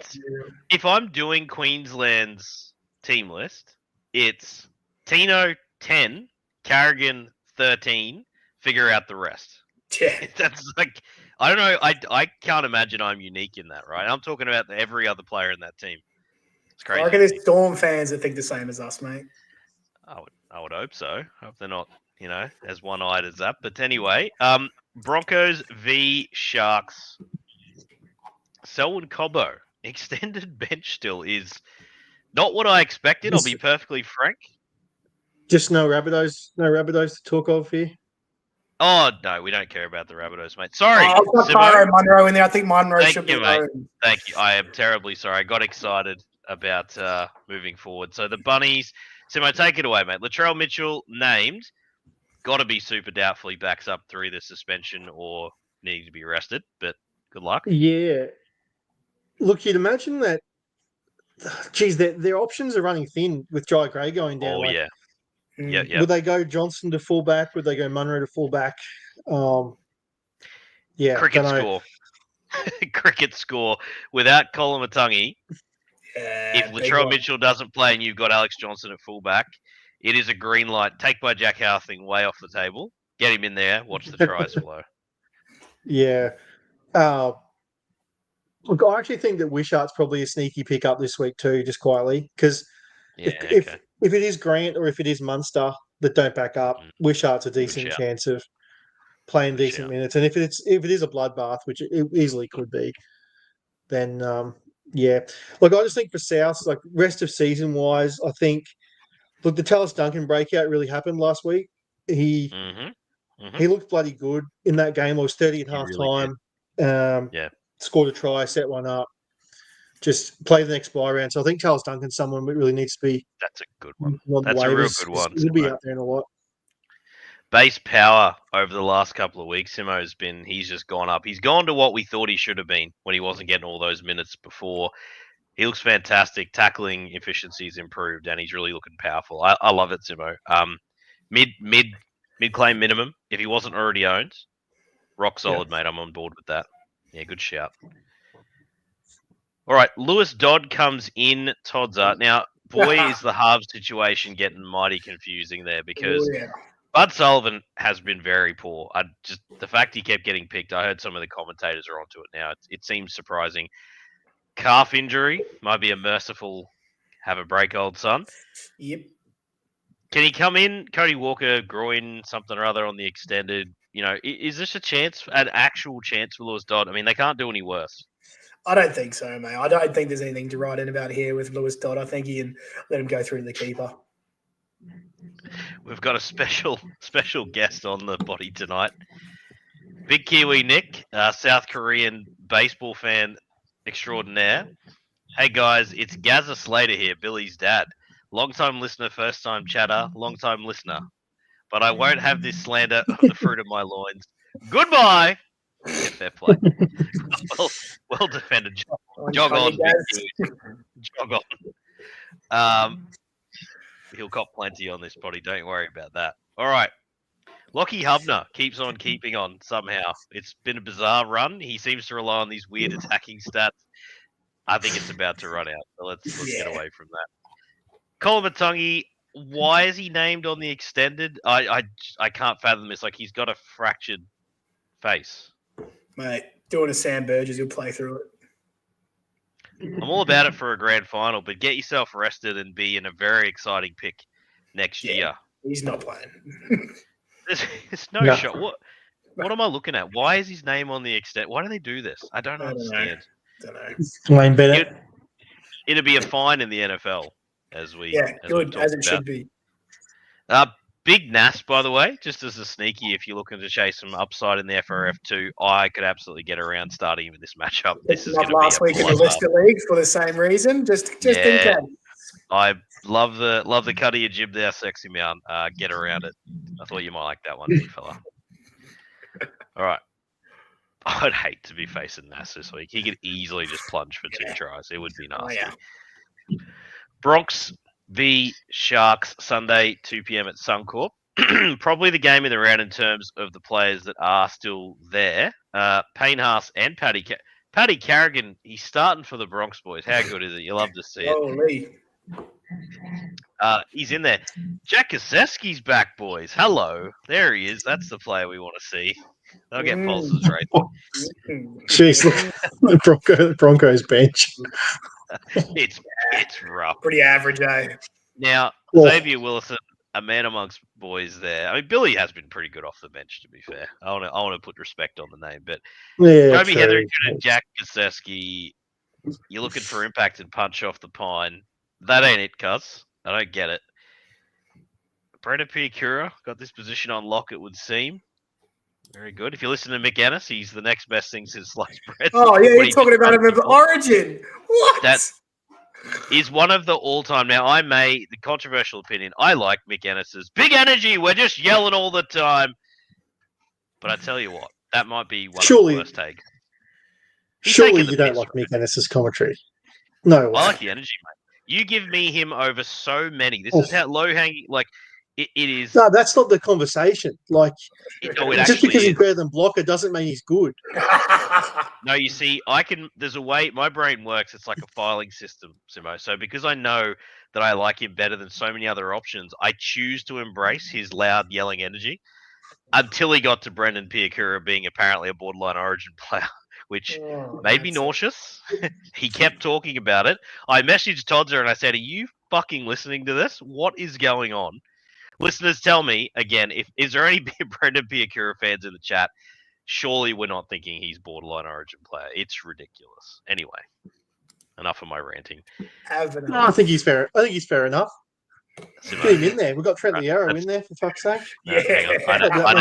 If I'm doing Queensland's team list, it's Tino 10, Carrigan 13, figure out the rest. Yeah. That's like, I don't know. I can't imagine I'm unique in that, right? I'm talking about every other player in that team. It's crazy. I reckon there's Storm fans that think the same as us, mate. I would hope so. Hope they're not, as one-eyed as that. But anyway, Broncos v Sharks. Selwyn Cobbo, extended bench still is not what I expected. I'll be perfectly frank. Just no Rabbitohs to talk of here. Oh no, we don't care about the Rabbitohs, mate. Sorry. I've got Tyro Munro in there. I think Munro should be mate. Thank you. I am terribly sorry. I got excited about moving forward. So the Bunnies, Simo, take it away, mate. Latrell Mitchell named. Got to be super doubtful he backs up through the suspension or needing to be arrested, but Good luck. Yeah. Look, you'd imagine that. Geez, their options are running thin with Jai Gray going down. Oh, yeah. Yeah. Would they go Johnson to fullback? Would they go Munro to fullback? Yeah, Cricket score. Cricket score without Colin Matangi. If Latrell Mitchell doesn't play and you've got Alex Johnson at fullback, it is a green light. Take by Jack Houthing way off the table. Get him in there. Watch the tries flow. Yeah. Look, I actually think that Wishart's probably a sneaky pickup this week too, just quietly, because if it is Grant or if it is Munster that don't back up, Wishart's a decent chance of playing decent minutes. And if it is a bloodbath, which it easily could be, then yeah. Look, I just think for South, like rest of season wise, I think the Tallis Duncan breakout really happened last week. He looked bloody good in that game. It was 30 at half time. Scored a try, set one up, just play the next buy round. So I think Tallis Duncan's someone that really needs to be. That's a good one. That's a real good one. He'll be out there in a lot. Base power over the last couple of weeks, he's just gone up. He's gone to what we thought he should have been when he wasn't getting all those minutes before. He looks fantastic. Tackling efficiency's improved, and he's really looking powerful. I love it, Simo. Mid claim minimum. If he wasn't already owned, rock solid, mate. I'm on board with that. Yeah, good shout. All right, Lewis Dodd comes in, Todzer. Now, boy, is the halves situation getting mighty confusing there because Bud Sullivan has been very poor. The fact he kept getting picked, I heard some of the commentators are onto it now. It seems surprising. Calf injury might be a merciful have a break, old son. Yep. Can he come in? Cody Walker, groin, something or other on the extended. Is this an actual chance for Lewis Dodd? I mean, they can't do any worse. I don't think so, mate. I don't think there's anything to write in about here with Lewis Dodd. I think he can let him go through the keeper. We've got a special guest on the body tonight. Big Kiwi Nick, South Korean baseball fan extraordinaire. Hey, guys, it's Gazza Slater here, Billy's dad. Long-time listener, first-time chatter, long-time listener. But I won't have this slander of the fruit of my loins. Goodbye. Yeah, fair play. well defended. Jog on, jog on. He'll cop plenty on this potty. Don't worry about that. All right. Lockie Hubner keeps on keeping on somehow. It's been a bizarre run. He seems to rely on these weird attacking stats. I think it's about to run out. So let's get away from that. Colin Matangi. Why is he named on the extended? I can't fathom this. Like, he's got a fractured face. Mate, doing a Sam Burgess, you'll play through it. I'm all about it for a grand final, but get yourself rested and be in a very exciting pick next year. He's not playing. There's no shot. What am I looking at? Why is his name on the extent? Why do they do this? I don't understand. Don't know. Wayne Bennett. It'd be a fine in the NFL. As it should be. Big Nas, by the way, just as a sneaky, if you're looking to chase some upside in the FRF2, I could absolutely get around starting with this matchup. This is going to be last week in the Lister League for the same reason. Just in case. I love the cut of your jib there, sexy man. Get around it. I thought you might like that one, big fella. All right. I'd hate to be facing Nas this week. He could easily just plunge for 2 tries. It would be nasty. Oh, yeah. Bronx v Sharks Sunday 2 p.m. at Suncorp. Probably the game in the round in terms of the players that are still there. Payne Haas and Paddy Carrigan. He's starting for the Bronx boys. How good is it? You love to see it. Holy. He's in there. Jack Kazeski's back, boys. Hello. There he is. That's the player we want to see. They'll get pulses right there. Jeez, the Broncos bench. It's rough. Pretty average, eh? Now, Xavier Willison, a man amongst boys there. I mean, Billy has been pretty good off the bench, to be fair. I want to put respect on the name, but Toby Hetherington and Jack Kazeski, you're looking for impact and punch off the pine. That ain't it, cuz. I don't get it. Brendan Piakura got this position on lock, it would seem. Very good. If you listen to Mick Ennis, he's the next best thing since sliced bread. Oh, yeah, you're talking about him of Origin. What? That is one of the all-time. Now, the controversial opinion, I like Mick Ennis's big energy. We're just yelling all the time. But I tell you what, that might be one of the worst takes. Surely you don't like Mick Ennis's commentary. No way. I like the energy, mate. You give me him over so many. This is how low-hanging, it is. No, that's not the conversation. Just because he's better than Blocker doesn't mean he's good. No, you see, there's a way, my brain works, it's like a filing system, Simo. So because I know that I like him better than so many other options, I choose to embrace his loud, yelling energy until he got to Brendan Piakura being apparently a borderline Origin player, which made me nauseous. He kept talking about it. I messaged Todzer and I said, are you fucking listening to this? What is going on? Listeners, tell me, again, is there any Brendan Piakura fans in the chat? Surely we're not thinking he's borderline Origin player. It's ridiculous. Anyway, enough of my ranting. No, I think he's fair. I think he's fair enough. Get him in there. We've got Trent Liero in there, for fuck's sake. No, hang on. I know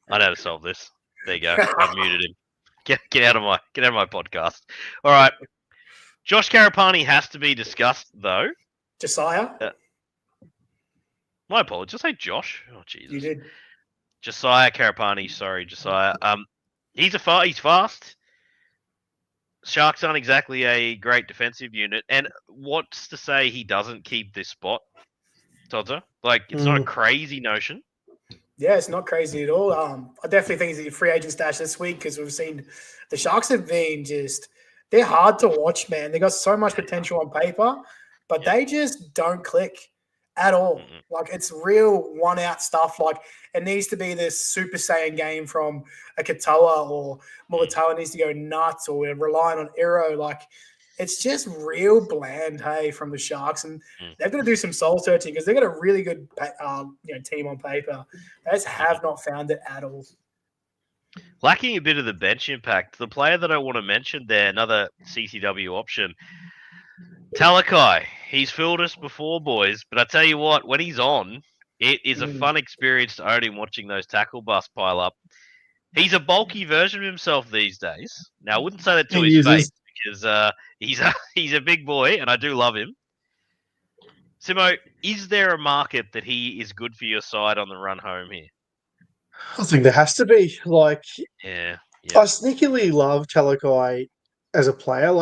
how to solve this. There you go. I've muted him. Get out of my podcast. All right. Josh Karapani has to be discussed, though. Josiah? My apologies. Did I say Josh? Oh, Jesus. You did. Josiah Karapani. Sorry, Josiah. He's fast. Sharks aren't exactly a great defensive unit. And what's to say he doesn't keep this spot, Todzer? It's not a crazy notion. Yeah, it's not crazy at all. I definitely think he's a free agent stash this week because we've seen the Sharks have been they're hard to watch, man. They got so much potential on paper, but they just don't click at all. Mm-hmm. It's real one-out stuff. It needs to be this Super Saiyan game from a Katoa, or Mulatala needs to go nuts, or we're relying on Iro. It's just real bland, hey, from the Sharks. And they've got to do some soul-searching because they've got a really good team on paper. They just have not found it at all. Lacking a bit of the bench impact. The player that I want to mention there, another CCW option, Talakai. He's fooled us before, boys. But I tell you what, when he's on, it is a fun experience to own him watching those tackle busts pile up. He's a bulky version of himself these days. Now, I wouldn't say that to his face because he's a big boy, and I do love him. Simo, is there a market that he is good for your side on the run home here? I think there has to be. Yeah. I sneakily love Talakai as a player.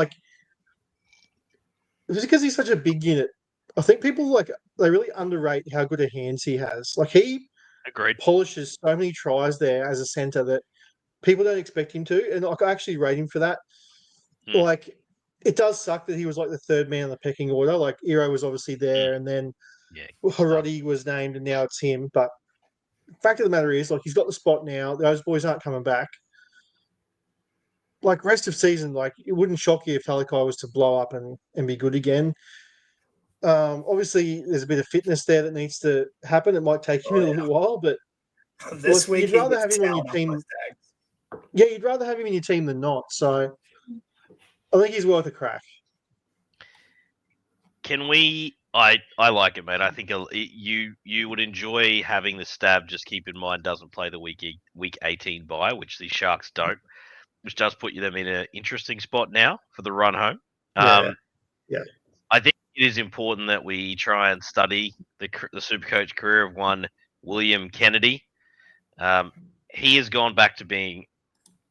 Just because he's such a big unit, I think people they really underrate how good a hands he has. He polishes so many tries there as a centre that people don't expect him to, and I actually rate him for that. It does suck that he was the third man on the pecking order. Iro was obviously there, and then Harodi was named, and now it's him. But the fact of the matter is, he's got the spot now. Those boys aren't coming back. Rest of season, it wouldn't shock you if Talakai was to blow up and be good again. Obviously, there's a bit of fitness there that needs to happen. It might take him a little while, but this week you'd rather have him on your team. Yeah, you'd rather have him in your team than not. So I think he's worth a crack. Can we? I like it, mate. I think you would enjoy having the stab. Just keep in mind, doesn't play the week 18 bye, which the Sharks don't. Which does put them in an interesting spot now for the run home. Yeah. I think it is important that we try and study the Supercoach career of one William Kennedy. He has gone back to being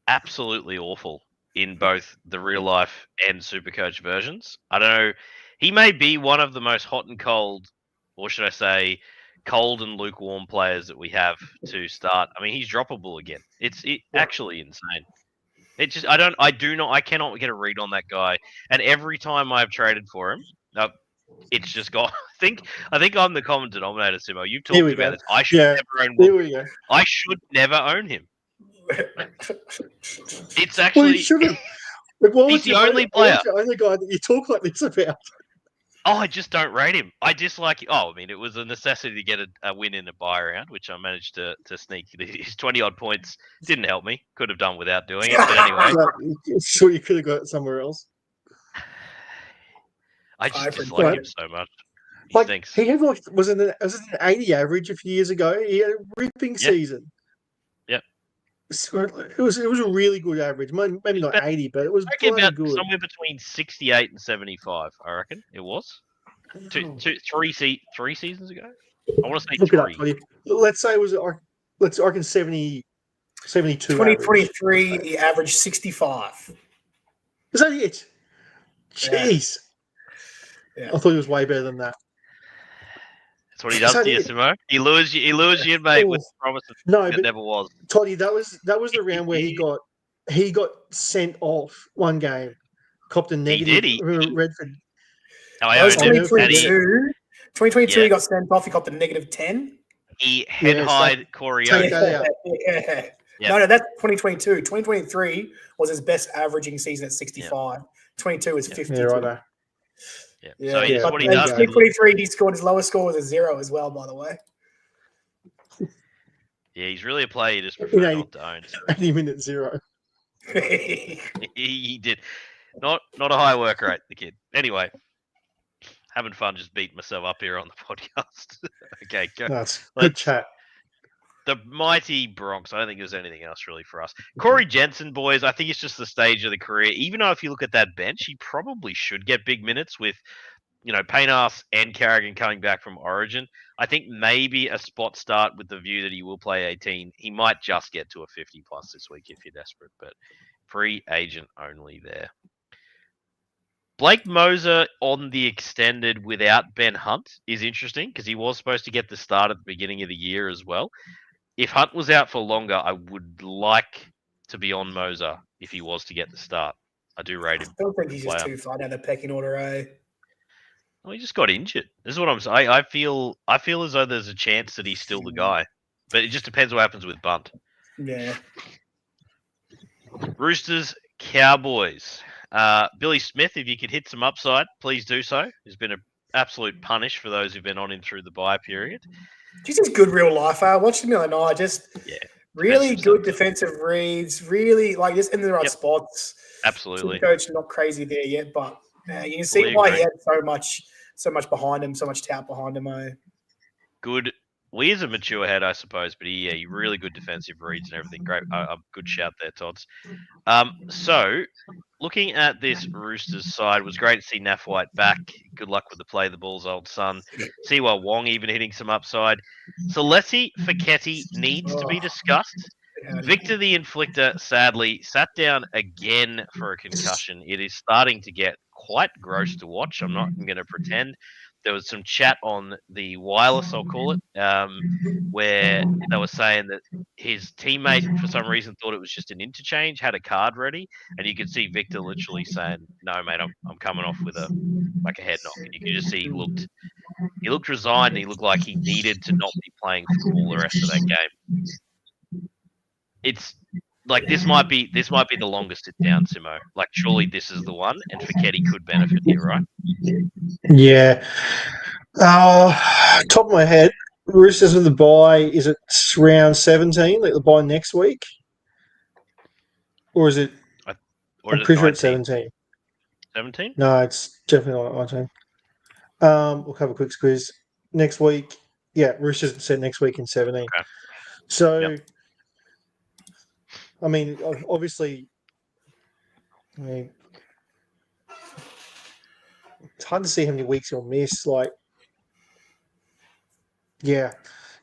absolutely awful in both the real life and Supercoach versions. I don't know. He may be one of the most hot and cold, or should I say, cold and lukewarm players that we have to start. I mean, he's droppable again. It's actually insane. It just I cannot get a read on that guy. And every time I've traded for him, it's just gone. I think I'm the common denominator, Simo. You've talked about this. I should never own him. I should never own him. It's actually well, you shouldn't. He's the only player. The only guy that you talk like this about. Oh, I just don't rate him. I dislike it. Oh, I mean, it was a necessity to get a win in a bye round, which I managed to sneak. His 20-odd points didn't help me. Could have done without doing it, but anyway. Sure, you could have got it somewhere else. I just dislike him so much. He thinks. He had was it an 80 average a few years ago? He had a ripping season. Yep. It was a really good average. Maybe not 80, but it was about good. Somewhere between 68 and 75, I reckon it was. Three seasons ago? I want to say three. Let's say it was, I reckon 70, 72. 2023, he averaged 65. Is that it? Jeez. Yeah. I thought he was way better than that. That's what he does to you, Simo. He lures you, mate, with promises it never was. Toddy, that was the round where he got sent off one game, copped a negative. He did. Redford. That was 2022. 2022, he got sent off. He got the -10. He head-hied Corey Oates. No, that's 2022. 2023 was his best averaging season at 65. 22 was 52. Yeah, right. Yeah. So that's what he does. 2023, he scored his lowest score was a 0 as well, by the way. Yeah, he's really a player you just prefer not to own. 80 minute 0. He did. Not a high work rate, the kid. Anyway, having fun just beating myself up here on the podcast. Okay, go. That's good chat. The mighty Bronx. I don't think there's anything else really for us. Corey Jensen, boys, I think it's just the stage of the career. Even though if you look at that bench, he probably should get big minutes with, Paynas and Carrigan coming back from Origin. I think maybe a spot start with the view that he will play 18. He might just get to a 50 plus this week if you're desperate, but free agent only there. Blake Moser on the extended without Ben Hunt is interesting because he was supposed to get the start at the beginning of the year as well. If Hunt was out for longer, I would like to be on Moser if he was to get the start. I do rate him. I don't think he's just too far down the pecking order, eh? Well, he just got injured. This is what I'm saying. I feel as though there's a chance that he's still the guy, but it just depends what happens with Bunt. Yeah. Roosters, Cowboys. Billy Smith, if you could hit some upside, please do so. He's been an absolute punish for those who've been on him through the bye period. Just good real life. I watched him the other night. Really good defensive reads. Really just in the right spots. Absolutely. Coach not crazy there yet, but you can see why he had so much behind him, so much tout behind him. Good. Well, he is a mature head, I suppose, but he really good defensive reads and everything. Great, a good shout there, Tots. So, looking at this Roosters side, it was great to see Naff White back. Good luck with the play, the Bulls' old son. Siwa Wong even hitting some upside. Celesi Feketi needs to be discussed. Victor the Inflictor, sadly, sat down again for a concussion. It is starting to get quite gross to watch. I'm not going to pretend. There was some chat on the wireless, I'll call it, where they were saying that his teammate, for some reason, thought it was just an interchange, had a card ready, and you could see Victor literally saying, "No, mate, I'm coming off with a head knock." And you could just see he looked resigned. And he looked like he needed to not be playing football the rest of that game. It's like this might be the longest sit down, Simo. Like surely this is the one, and Feketi could benefit here, right? Yeah. Top of my head, Roosters with the bye. Is it round 17? Like the bye next week, or is it? I'm pretty sure it's 17. 17? No, it's definitely not 19. We'll have a quick squeeze next week. Yeah, Roosters said next week in 17. Okay. So. Yep. I mean, obviously, it's hard to see how many weeks he'll miss. Yeah,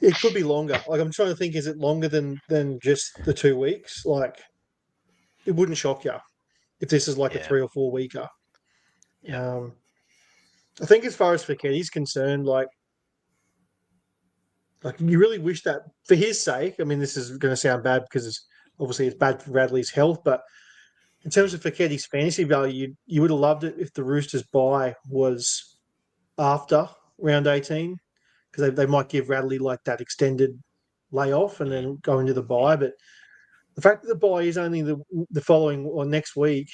it could be longer. I'm trying to think, is it longer than just the 2 weeks? It wouldn't shock you if this is a 3 or 4 weeker. Yeah. I think as far as Feketi's concerned, you really wish that for his sake. I mean, this is going to sound bad because obviously it's bad for Radley's health, but in terms of Feketi's fantasy value, you would have loved it if the Roosters bye was after round 18, because they might give Radley that extended layoff and then go into the bye. But the fact that the bye is only the following or next week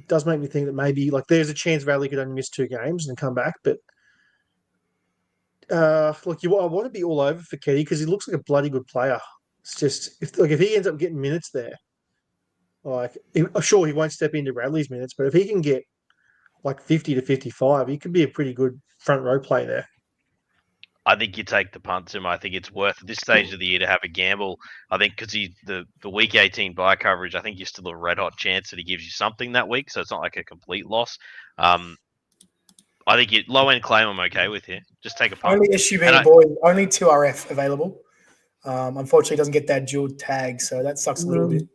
does make me think that maybe there's a chance Radley could only miss 2 games and come back. But I want to be all over Feketi because he looks like a bloody good player. It's just if he ends up getting minutes there, sure he won't step into Radley's minutes, but if he can get 50 to 55, he could be a pretty good front row play there. I think you take the punt, Tim. I think it's worth at this stage of the year to have a gamble. I think because the week 18 bye coverage, I think you're still a red hot chance that he gives you something that week, so it's not like a complete loss. I think low end claim I'm okay with here. Just take a punt. Only issue being, boys, only 2 RF available. Unfortunately, doesn't get that dual tag, so that sucks a little bit.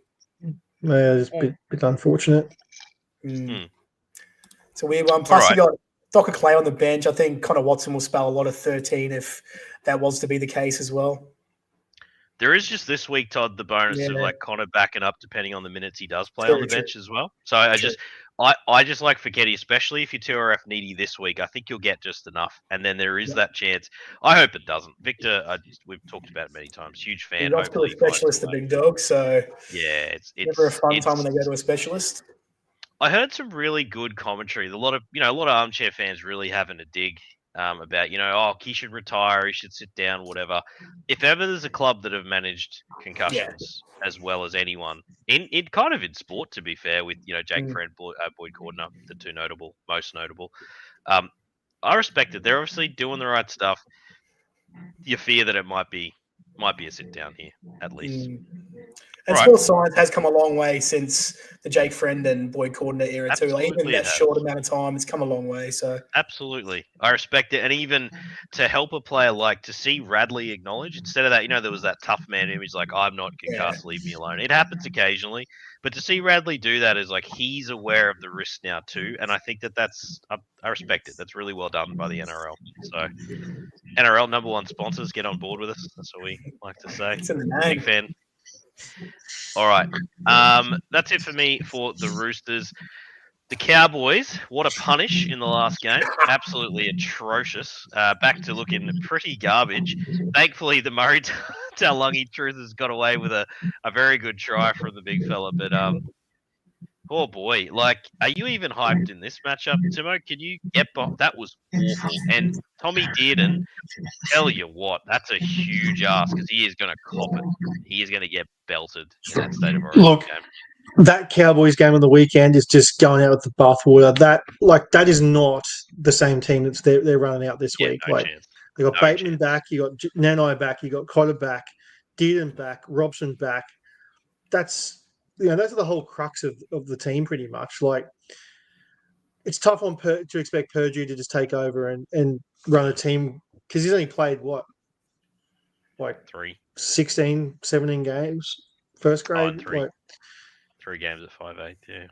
Yeah, it's a bit unfortunate. It's a weird one. Plus, you got Docker Clay on the bench. I think Connor Watson will spell a lot of 13 if that was to be the case as well. There is just this week, Todd, the bonus of like Connor backing up depending on the minutes he does play on the bench as well. So I just like Fiketti, especially if you're 2RF needy this week. I think you'll get just enough, and then there is that chance. I hope it doesn't. Victor, we've talked about it many times. Huge fan. He's off to a specialist, the big dog. So yeah, it's never a fun time when they go to a specialist. I heard some really good commentary. A lot of armchair fans really having a dig about, he should retire, he should sit down, whatever. If ever there's a club that have managed concussions as well as anyone, in kind of in sport, to be fair, with Jake Friend, Boyd Cordner, the two most notable. I respect it. They're obviously doing the right stuff. You fear that it might be a sit down here, at least. And sports science has come a long way since the Jake Friend and Boyd Cordner era too. Like, even that short amount of time, it's come a long way. So absolutely, I respect it. And even to help a player to see Radley acknowledge instead of that, there was that tough man image, like I'm not concussed, leave me alone. It happens occasionally, but to see Radley do that is like he's aware of the risk now too. And I think that's I respect it. That's really well done by the NRL. So NRL #1 sponsors, get on board with us. That's what we like to say. It's in the name. Big fan. All right. That's it for me for the Roosters. The Cowboys, what a punish in the last game. Absolutely atrocious. Back to looking pretty garbage. Thankfully, the Murray Taulagi Truthers got away with a very good try from the big fella. But, oh boy, are you even hyped in this matchup, Timo? Can you get that was awful. And Tommy Dearden, tell you what, that's a huge ask because he is going to cop it. He is going to get belted in that State of Origin game. That Cowboys game on the weekend is just going out with the bathwater. That is not the same team that they're running out this week. No chance. They got Bateman back, you got Nanai back, you got Cotter back, Dearden back, Robson back. That's the whole crux of the team, pretty much. It's tough to expect Purdue to just take over and run a team because he's only played 16, 17 games, first grade. 3 games at 5'8", yeah.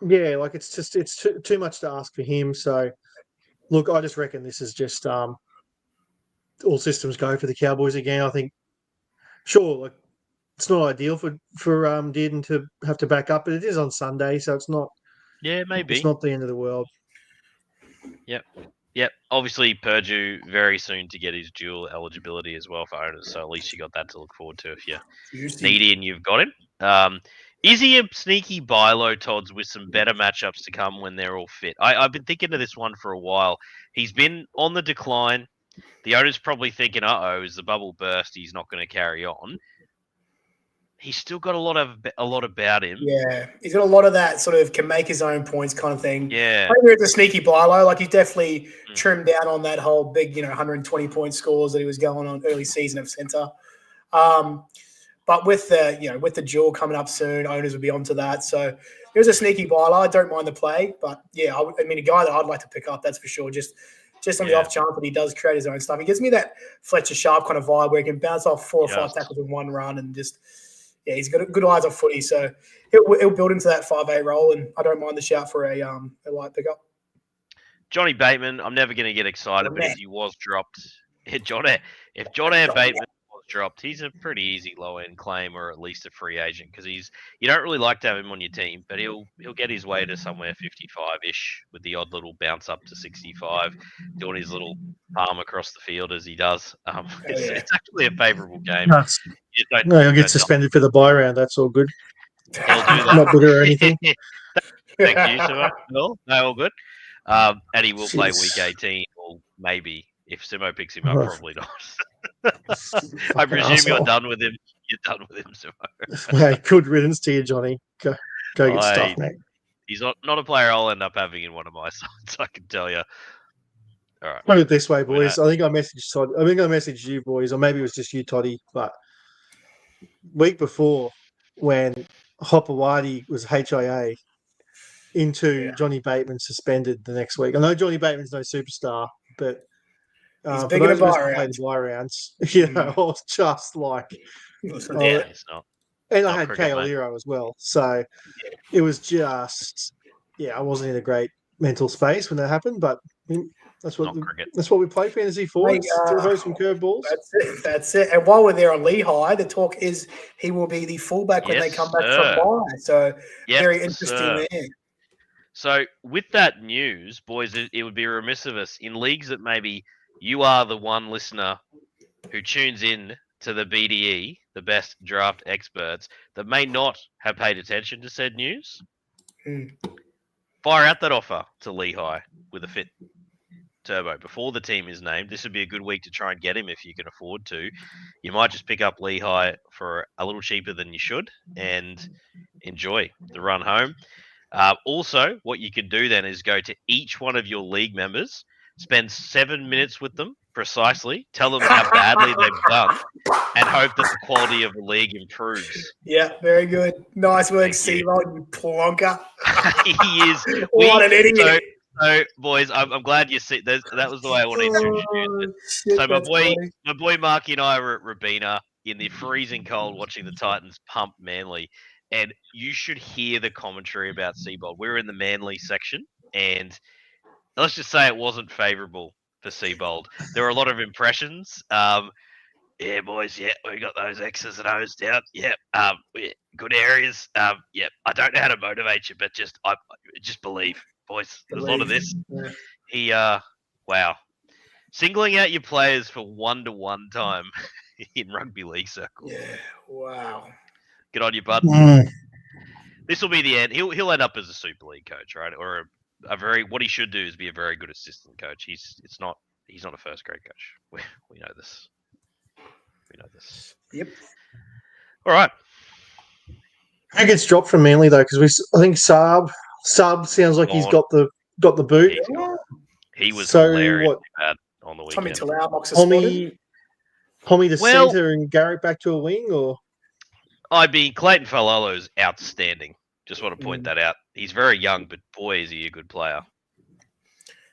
Yeah, it's too much to ask for him. So, look, I just reckon this is just all systems go for the Cowboys again. I think, sure, it's not ideal for Dearden to have to back up, but it is on Sunday, so it's not. Yeah, maybe. It's not the end of the world. Yep. Obviously, Purdue very soon to get his dual eligibility as well for owners, so at least you got that to look forward to if you're needy and you've got him. Is he a sneaky buy low, Todds, with some better matchups to come when they're all fit? I've been thinking of this one for a while. He's been on the decline. The owner's probably thinking, is the bubble burst? He's not going to carry on. He's still got a lot about him. Yeah, he's got a lot of that sort of can make his own points kind of thing. Yeah. I think it's a sneaky buy low. He's definitely trimmed down on that whole big, 120-point scores that he was going on early season of centre. But with the duel coming up soon, owners will be onto that. So there's a sneaky buy low. I don't mind the play, but yeah, a guy that I'd like to pick up, that's for sure. Just on the off chance that he does create his own stuff. He gives me that Fletcher Sharp kind of vibe where he can bounce off 4 or 5 tackles in one run and just. Yeah, he's got good eyes on footy, so he'll build into that 5'8" role, and I don't mind the shout for a light pickup. Johnny Bateman, I'm never going to get excited, but if he was dropped, if John Bateman was dropped, he's a pretty easy low-end claim or at least a free agent because you don't really like to have him on your team, but he'll get his way to somewhere 55-ish with the odd little bounce up to 65, doing his little palm across the field as he does. It's actually a favourable game. He'll get suspended for the bye round. That's all good. He'll do that. Not good or anything. Thank you, Simo. No, all good. And he will play week 18, or maybe if Simo picks him up, probably not. I presume you're done with him. You're done with him, Simo. Hey, good riddance to you, Johnny. Go get stuff, mate. He's not a player I'll end up having in one of my sides, I can tell you. All right. Put it this way, boys. I think I messaged you, boys, or maybe it was just you, Toddy, but week before when Hopewadi was HIA into Johnny Bateman suspended the next week. I know Johnny Bateman's no superstar, but he's big in the bye rounds. I was just like, it's not. And I had Kaoliro as well. So it was just, I wasn't in a great mental space when that happened, but that's what we play fantasy for. Mate, throw some curveballs. That's it. And while we're there on Lehigh, the talk is he will be the fullback when they come back from bye. So very interesting there. So with that news, boys, it would be remiss of us in leagues that maybe you are the one listener who tunes in to the BDE, the best draft experts, that may not have paid attention to said news. Fire out that offer to Lehigh with a fit turbo before the team is named. This would be a good week to try and get him if you can afford to. You might just pick up Lehigh for a little cheaper than you should and enjoy the run home. Also, what you can do then is go to each one of your league members, spend 7 minutes with them precisely, tell them how badly they've done, and hope that the quality of the league improves. Yeah, very good. Nice work, Steve-O, you plonker. He is. What an idiot. So, boys, I'm glad you see that was the way I wanted to introduce it. So my boy Marky and I were at Rabina in the freezing cold watching the Titans pump Manly. And you should hear the commentary about Seabold. We were in the Manly section, and let's just say it wasn't favourable for Seabold. There were a lot of impressions. Yeah, boys, we got those X's and O's down. Good areas. I don't know how to motivate you, but just believe, boys. There's a lot of this. Yeah. Wow. Singling out your players for 1-to-1 time in rugby league circles. Yeah, wow. Good on you, bud. This will be the end. He'll end up as a Super League coach, right? Or what he should do is be a very good assistant coach. He's not a first grade coach. We know this. Yep. All right. Who gets dropped from Manly though? Because I think Saab sounds like he's got the boot. He was hilarious on the weekend. Tommy Talau mocks a spotted. Homie the centre and Garrett back to a wing, or? Clayton Falolo's outstanding. Just want to point that out. He's very young, but boy, is he a good player.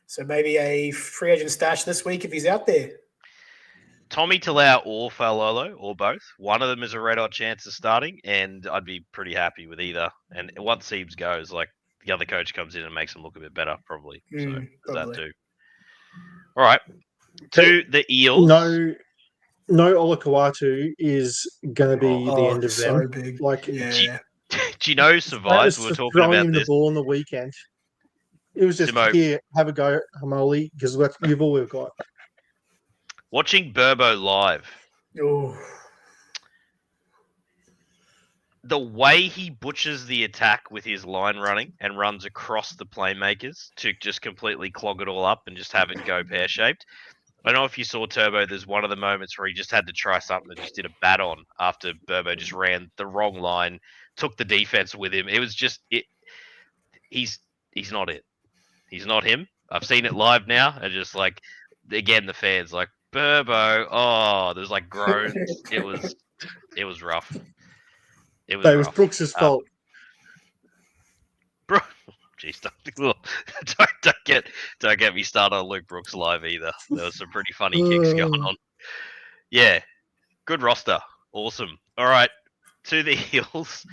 So maybe a free agent stash this week if he's out there. Tommy Talau or Falolo, or both. One of them is a red-hot chance of starting, and I'd be pretty happy with either. And once Siebes goes, the other coach comes in and makes him look a bit better, probably. So that too. All right. To the Eels. No Olakau'atu is going to be the end of them. Big. Do you know survives? We were talking about him the ball on the weekend. It was just here, have a go, Hamoli, because you've all we've got. Watching Burbo live. Oh. The way he butchers the attack with his line running and runs across the playmakers to just completely clog it all up and just have it go pear-shaped. I don't know if you saw Turbo. There's one of the moments where he just had to try something and just did a bat on after Burbo just ran the wrong line, took the defense with him. It was just it. He's not it. He's not him. I've seen it live now, and just again the fans Burbo. Oh, there's groans. It was rough. It was Brooks's fault. Jeez, don't get me started on Luke Brooks live either. There was some pretty funny kicks going on. Yeah, good roster, awesome. All right, to the Eels.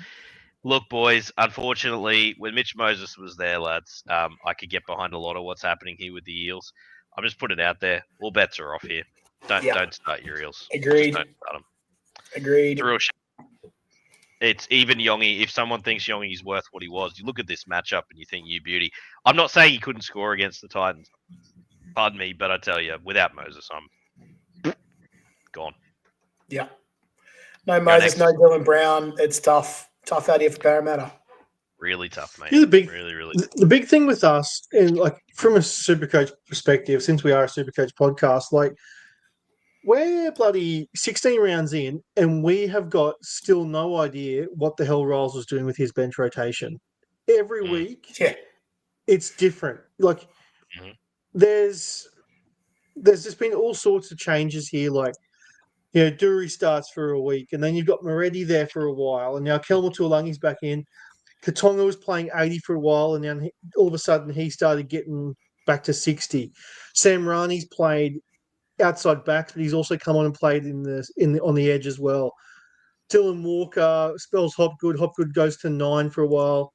Look, boys. Unfortunately, when Mitch Moses was there, lads, I could get behind a lot of what's happening here with the Eels. I'm just putting it out there. All bets are off here. Don't start your Eels. Agreed. Don't start them. Agreed. It's a real shame. It's even Yongi. If someone thinks Yongi is worth what he was, you look at this matchup and you think, you beauty. I'm not saying he couldn't score against the Titans. Pardon me, but I tell you, without Moses, I'm gone. Yeah. No Moses, no Dylan Brown. It's tough. Tough out here for Parramatta. Really tough, mate. Yeah, really tough. The big thing with us, and from a Supercoach perspective, since we are a Supercoach podcast, we're bloody 16 rounds in, and we have got still no idea what the hell Riles was doing with his bench rotation. Every week, it's different. There's just been all sorts of changes here. Dury starts for a week, and then you've got Moretti there for a while, and now Kelma Tuolangi's back in. Katonga was playing 80 for a while, and then all of a sudden he started getting back to 60. Sam Rani's played outside backs, but he's also come on and played on the edge as well. Dylan Walker spells Hopgood. Hopgood goes to 9 for a while.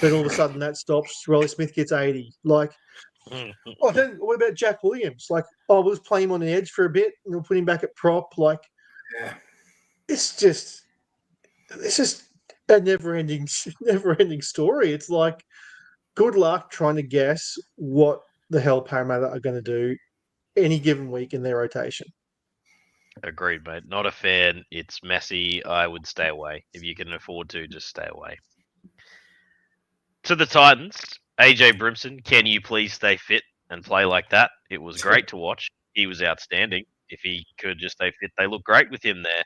Then all of a sudden that stops. Riley Smith gets 80. What about Jack Williams? We'll play him on the edge for a bit and we'll put him back at prop. Yeah. It's just a never-ending story. It's good luck trying to guess what the hell Parramatta are going to do any given week in their rotation. Agreed, mate. Not a fan. It's messy. I would stay away. If you can afford to, just stay away. To the Titans, AJ Brimson, can you please stay fit and play like that? It was great to watch. He was outstanding. If he could just stay fit, they look great with him there.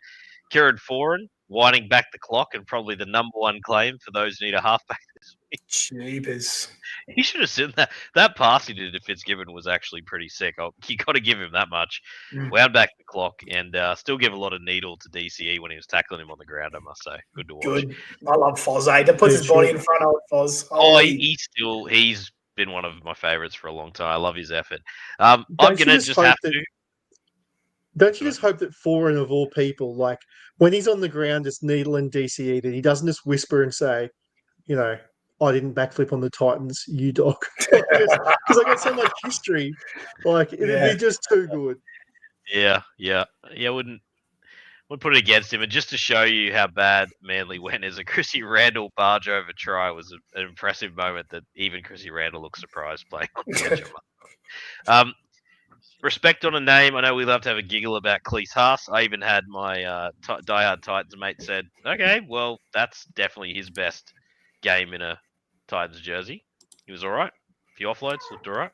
Kieran Foran, winding back the clock and probably the number one claim for those who need a halfback this week. Jeepers. He should have seen that. That pass he did to Fitzgibbon was actually pretty sick. You got to give him that much. Wound back the clock and still give a lot of needle to DCE when he was tackling him on the ground, I must say. Good to watch. Good. I love Foz, That puts his body in front of Foz. He's been one of my favourites for a long time. I love his effort. I'm going to just have to. Don't you just hope that Foran, of all people, when he's on the ground just needling DCE, that he doesn't just whisper and say, I didn't backflip on the Titans, you dog. Because I got so much history. It'd be just too good. Yeah. Wouldn't put it against him. And just to show you how bad Manly went, as a Chrissy Randall barge over try was an impressive moment that even Chrissy Randall looked surprised playing on the edge. Respect on a name. I know we love to have a giggle about Cleese Haas. I even had my diehard Titans mate said, okay, well, that's definitely his best game in a Titans jersey. He was all right. A few offloads, looked all right.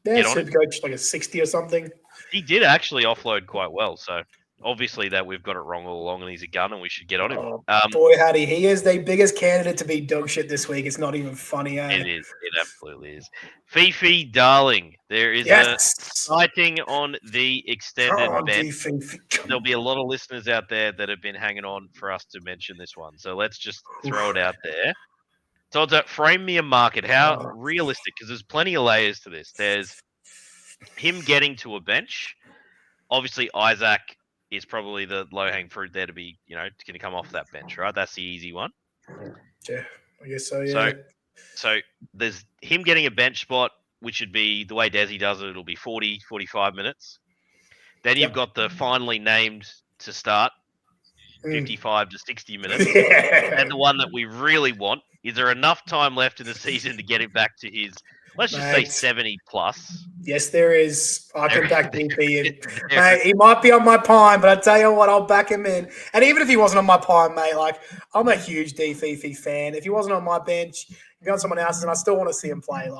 Yeah, SuperCoach a 60 or something. He did actually offload quite well, so obviously that we've got it wrong all along and he's a gun and we should get on him. Boy, howdy. He is the biggest candidate to be dog shit this week. It's not even funny, eh? It is. It absolutely is. Fifi Darling. There is a sighting on the extended bench. There'll be a lot of listeners out there that have been hanging on for us to mention this one. So let's just throw it out there. So it's frame me a market. How realistic? Because there's plenty of layers to this. There's him getting to a bench. Obviously, Isaac is probably the low-hanging fruit there to be, going to come off that bench, right? That's the easy one. Yeah, I guess so, yeah. So there's him getting a bench spot, which should be, the way Desi does it, it'll be 40, 45 minutes. Then you've got the finally named to start, 55 to 60 minutes. And the one that we really want, is there enough time left in the season to get him back to his, let's just say 70 plus? Yes, there is. I can back DP in. Mate, he might be on my pine, but I tell you what, I'll back him in. And even if he wasn't on my pine, mate, I'm a huge DFIFI fan. If he wasn't on my bench, if he on someone else's, and I still want to see him play.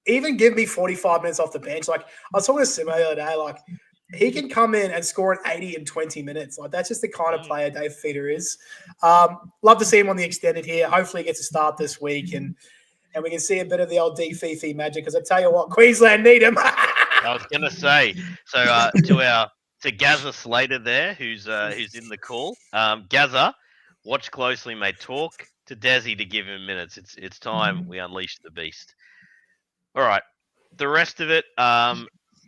Even give me 45 minutes off the bench. I was talking to Simo the other day, he can come in and score an 80 in 20 minutes. That's just the kind of player Dave Feeder is. Love to see him on the extended here. Hopefully he gets a start this week and we can see a bit of the old DFIFI magic, because I tell you what, Queensland need him. I was going to say, so to Gazza Slater there, who's in the call. Gazza, watch closely, mate. Talk to Desi to give him minutes. It's time we unleash the beast. All right. The rest of it,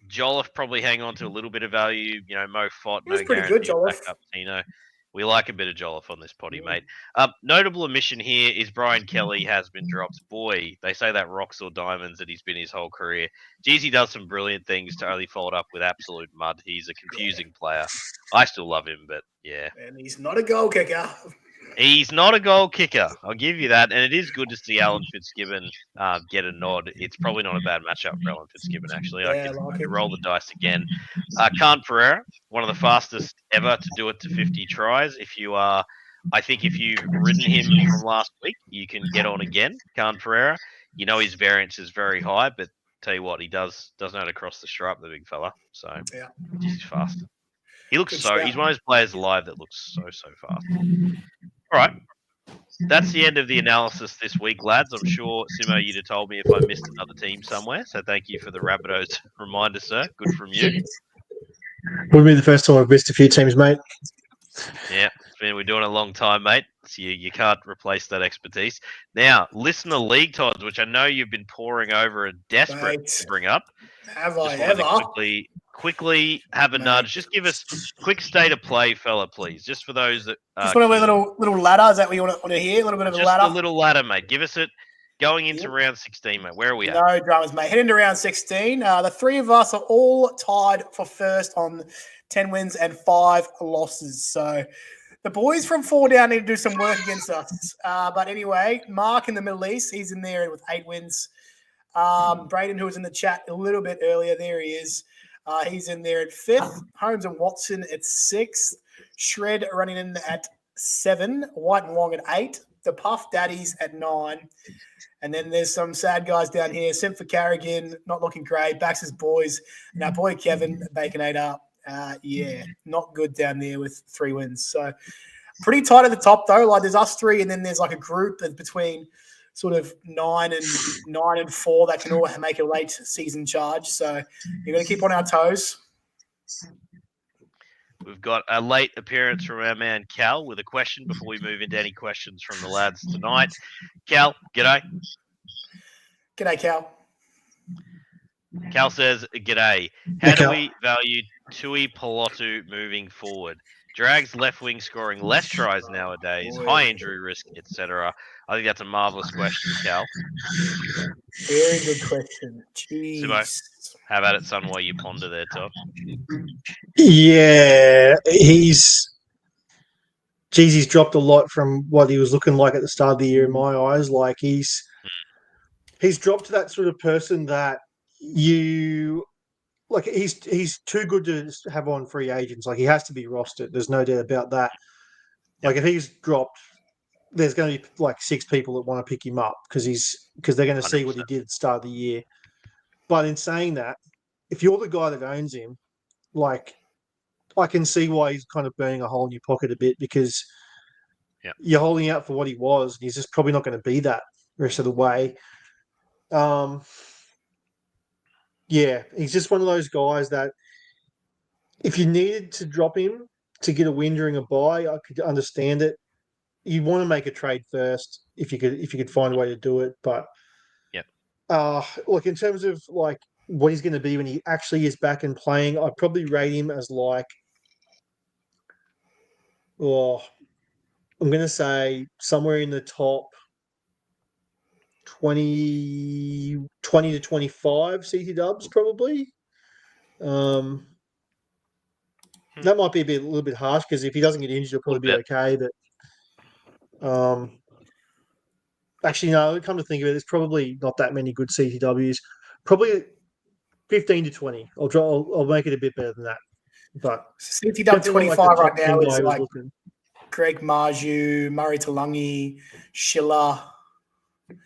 Jolliffe probably hang on to a little bit of value. Mo Fott, no pretty good, Jolliffe. Backup Tino. We like a bit of Jolliffe on this potty, mate. Notable omission here is Brian Kelly has been dropped. Boy, they say that rocks or diamonds that he's been his whole career. Geez, he does some brilliant things to only followed up with absolute mud. He's a confusing player. I still love him, but yeah. And he's not a goal kicker. He's not a goal kicker. I'll give you that. And it is good to see Alan Fitzgibbon get a nod. It's probably not a bad matchup for Alan Fitzgibbon, actually. I can roll the dice again. Khan Pereira, one of the fastest ever to do it to 50 tries. If you've ridden him from last week, you can get on again. Khan Pereira, his variance is very high, but tell you what, he does know how to cross the stripe, the big fella. So he's fast. He's one of those players alive that looks so fast. All right. That's the end of the analysis this week, lads. I'm sure, Simo, you'd have told me if I missed another team somewhere. So thank you for the Rabbitohs reminder, sir. Good from you. Wouldn't be the first time I've missed a few teams, mate. Yeah, we're doing it a long time, mate. months. You can't replace that expertise. Now, listener league odds, which I know you've been poring over and desperate to bring up. Have just I ever? Quickly have a nudge. Just give us quick state of play, fella, please. Just for those that just want a little ladder. Is that what you want to hear? A little bit of a ladder. Just a little ladder, mate. Give us it. Going into round 16, mate. Where are we at? No dramas, mate. Heading to round 16. The three of us are all tied for first on 10 wins and 5 losses. So the boys from 4 down need to do some work against us. But anyway, Mark in the Middle East, he's in there with 8 wins. Braden, who was in the chat a little bit earlier, there he is. He's in there at 5th. Holmes and Watson at 6th. Shred running in at 7. White and Wong at 8. The Puff Daddies at 9. And then there's some sad guys down here. Simp for Carrigan, not looking great. Baxter's boys. And our boy Kevin, Baconator. Not good down there with 3 wins. So pretty tight at the top, though. Like there's us 3, and then there's like a group that's between sort of 9 and 4 that can all make a late season charge. So you're going to keep on our toes. We've got a late appearance from our man Cal with a question before we move into any questions from the lads tonight. Cal, g'day. G'day, Cal. Cal says, g'day. How do we value Tui Pelotu moving forward? Drag's left wing scoring less tries nowadays, high injury risk, etc. I think that's a marvellous question, Cal. Very good question. Jeez. Simo, how about it, son, while you ponder there, Top? Yeah, he's dropped a lot from what he was looking like at the start of the year in my eyes. Like he's dropped to that sort of person that he's too good to have on free agents. Like he has to be rostered. There's no doubt about that. Like if he's dropped, there's going to be like 6 people that want to pick him up because they're going to see what he did at the start of the year. But in saying that, if you're the guy that owns him, like I can see why he's kind of burning a hole in your pocket a bit because you're holding out for what he was. And he's just probably not going to be that the rest of the way. He's just one of those guys that if you needed to drop him to get a win during a bye, I could understand it. You want to make a trade first if you could find a way to do it. But look, in terms of like what he's going to be when he actually is back and playing, I'd probably rate him as like, I'm going to say somewhere in the top 20 to 25 CT dubs probably. That might be a little bit harsh because if he doesn't get injured, he'll probably be okay. But actually, no, come to think of it, there's probably not that many good CTWs. Probably 15 to 20. I'll make it a bit better than that. But CTW 25 right now is like Greg Marju, Murray Talangi, Schiller.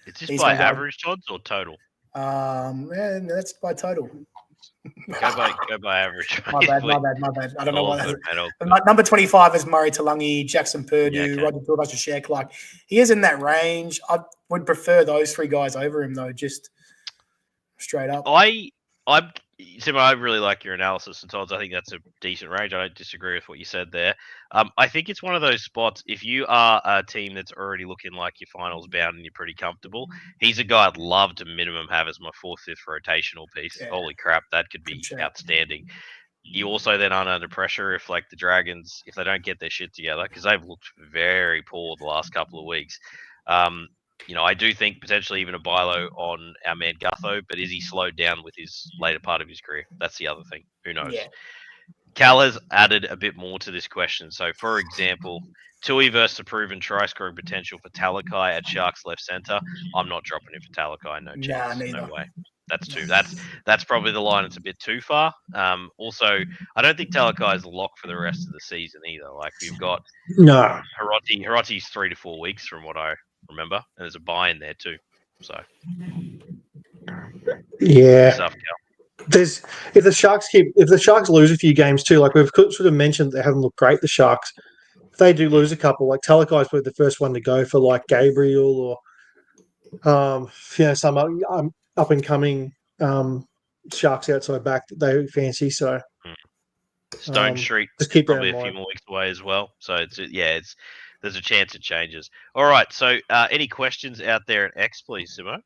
Is this by average odds or total? That's by total. Go by average. My bad. I don't know why. Number 25 is Murray Talangi, Jackson Purdue, Roger Tuivasa-Sheck. Like he is in that range. I would prefer those 3 guys over him though, just straight up. Sim, I really like your analysis and Todd's. I think that's a decent range. I don't disagree with what you said there. I think it's one of those spots, if you are a team that's already looking like you're finals bound and you're pretty comfortable, he's a guy I'd love to minimum have as my 4th, 5th rotational piece. Yeah. Holy crap, that could be outstanding. You also then aren't under pressure if like the Dragons, if they don't get their shit together, because they've looked very poor the last couple of weeks. I do think potentially even a buy low on our man Gutho, but is he slowed down with his later part of his career? That's the other thing. Who knows? Yeah. Cal has added a bit more to this question. So, for example, Tui versus the proven try-scoring potential for Talakai at Sharks left centre. I'm not dropping him for Talakai. No chance. No way. That's too. That's probably the line. It's a bit too far. Also, I don't think Talakai is locked for the rest of the season either. Like we've got Hiroti's 3 to 4 weeks from what I remember, and there's a buy in there too. So stuff, if the Sharks lose a few games too, like we've sort of mentioned, they haven't looked great. The Sharks, if they do lose a couple, like Talakai's probably the first one to go for like Gabriel or some up and coming Sharks outside back that they fancy. So Stone Street just keep probably a few more weeks away as well. So it's there's a chance it changes. All right. So, any questions out there at X, please, Simo?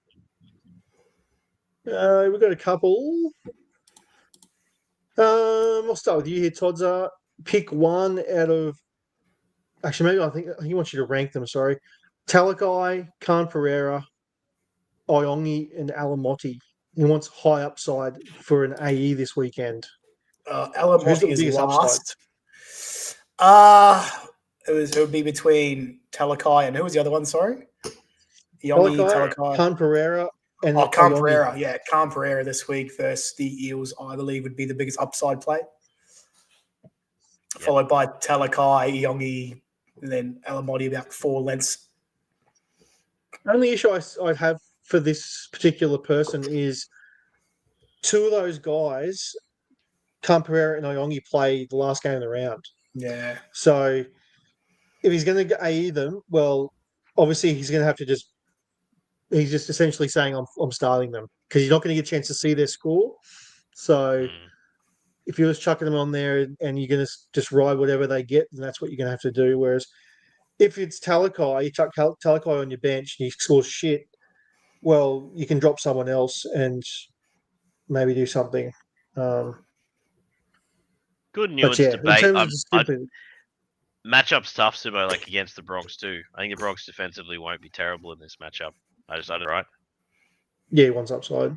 We've got a couple. I'll start with you here, Todza. Pick one out of. Actually, maybe I think he wants you to rank them. Sorry, Talakai, Khan Pereira, Iongi, and Alamotti. He wants high upside for an AE this weekend. Alamotti is last. It would be between Talakai and who was the other one? Sorry, Talakai, Khan Pereira, and Khan Pereira. Yeah, Khan Pereira this week versus the Eels. I believe would be the biggest upside play, followed by Talakai, Iongi, and then Alamotti about 4 lengths. The only issue I have for this particular person is 2 of those guys, Khan Pereira and Iongi, play the last game of the round. Yeah. So if he's going to AE them, well, obviously he's going to have to he's just essentially saying I'm starting them because you're not going to get a chance to see their score. So if you're just chucking them on there and you're going to just ride whatever they get, then that's what you're going to have to do. Whereas if it's Talakai, you chuck Talakai on your bench and he scores shit, well, you can drop someone else and maybe do something. Good nuanced debate. In terms of matchup's tough, Simo, like against the Bronx too. I think the Bronx defensively won't be terrible in this matchup. I don't right. Yeah, one's upside.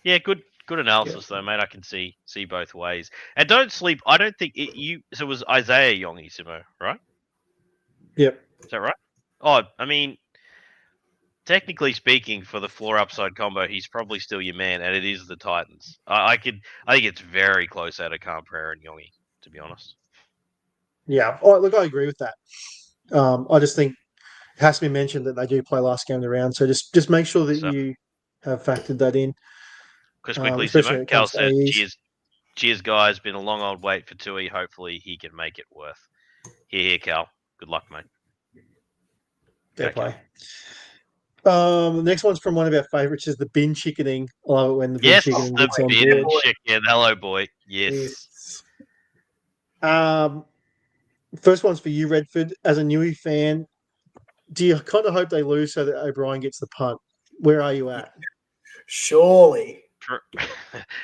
Yeah, good analysis though, mate. I can see both ways. And don't sleep. I don't think so. It was Isaiah Iongi, Simo, right? Yep. Is that right? Oh, I mean, technically speaking, for the floor upside combo, he's probably still your man, and it is the Titans. I think it's very close out of Khan Pereira and Iongi, to be honest. Yeah, look, I agree with that. I just think it has to be mentioned that they do play last game of the round, so just make sure that you have factored that in. Because quickly, Simo, Cal said, cheers, guys. Been a long old wait for Tui. Hopefully he can make it worth. Here, Cal. Good luck, mate. Fair play. The next one's from one of our favourites, is the bin chickening. I love it when the bin chickening gets on board. Chicken. Hello, boy. Yes. First one's for you, Redford. As a Newey fan, do you kind of hope they lose so that O'Brien gets the punt? Where are you at? Surely.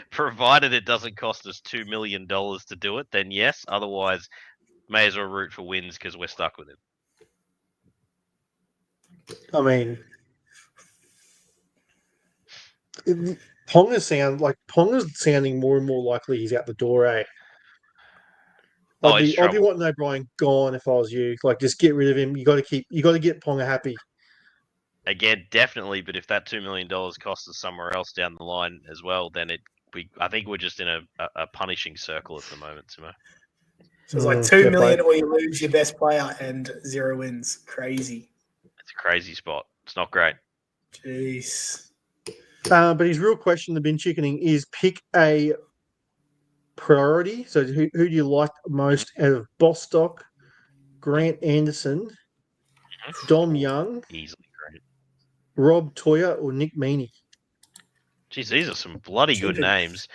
Provided it doesn't cost us $2 million to do it, then yes. Otherwise, may as well root for wins because we're stuck with him. I mean, Ponga's sounding more and more likely he's out the door, eh? I'd be wanting O'Brien gone if I was you. Like, just get rid of him. You got to get Ponga happy. Again, definitely. But if that $2 million costs us somewhere else down the line as well, then I think we're just in a punishing circle at the moment, Simo. So it's like $2 million, or you lose your best player and 0 wins. Crazy. It's a crazy spot. It's not great. Jeez. But his real question, the bin chickening, is pick a priority. So who do you like most out of Bostock, Grant Anderson, Dom Young, easily great, Rob Toya, or Nick Meaney? Jeez, these are some bloody good names.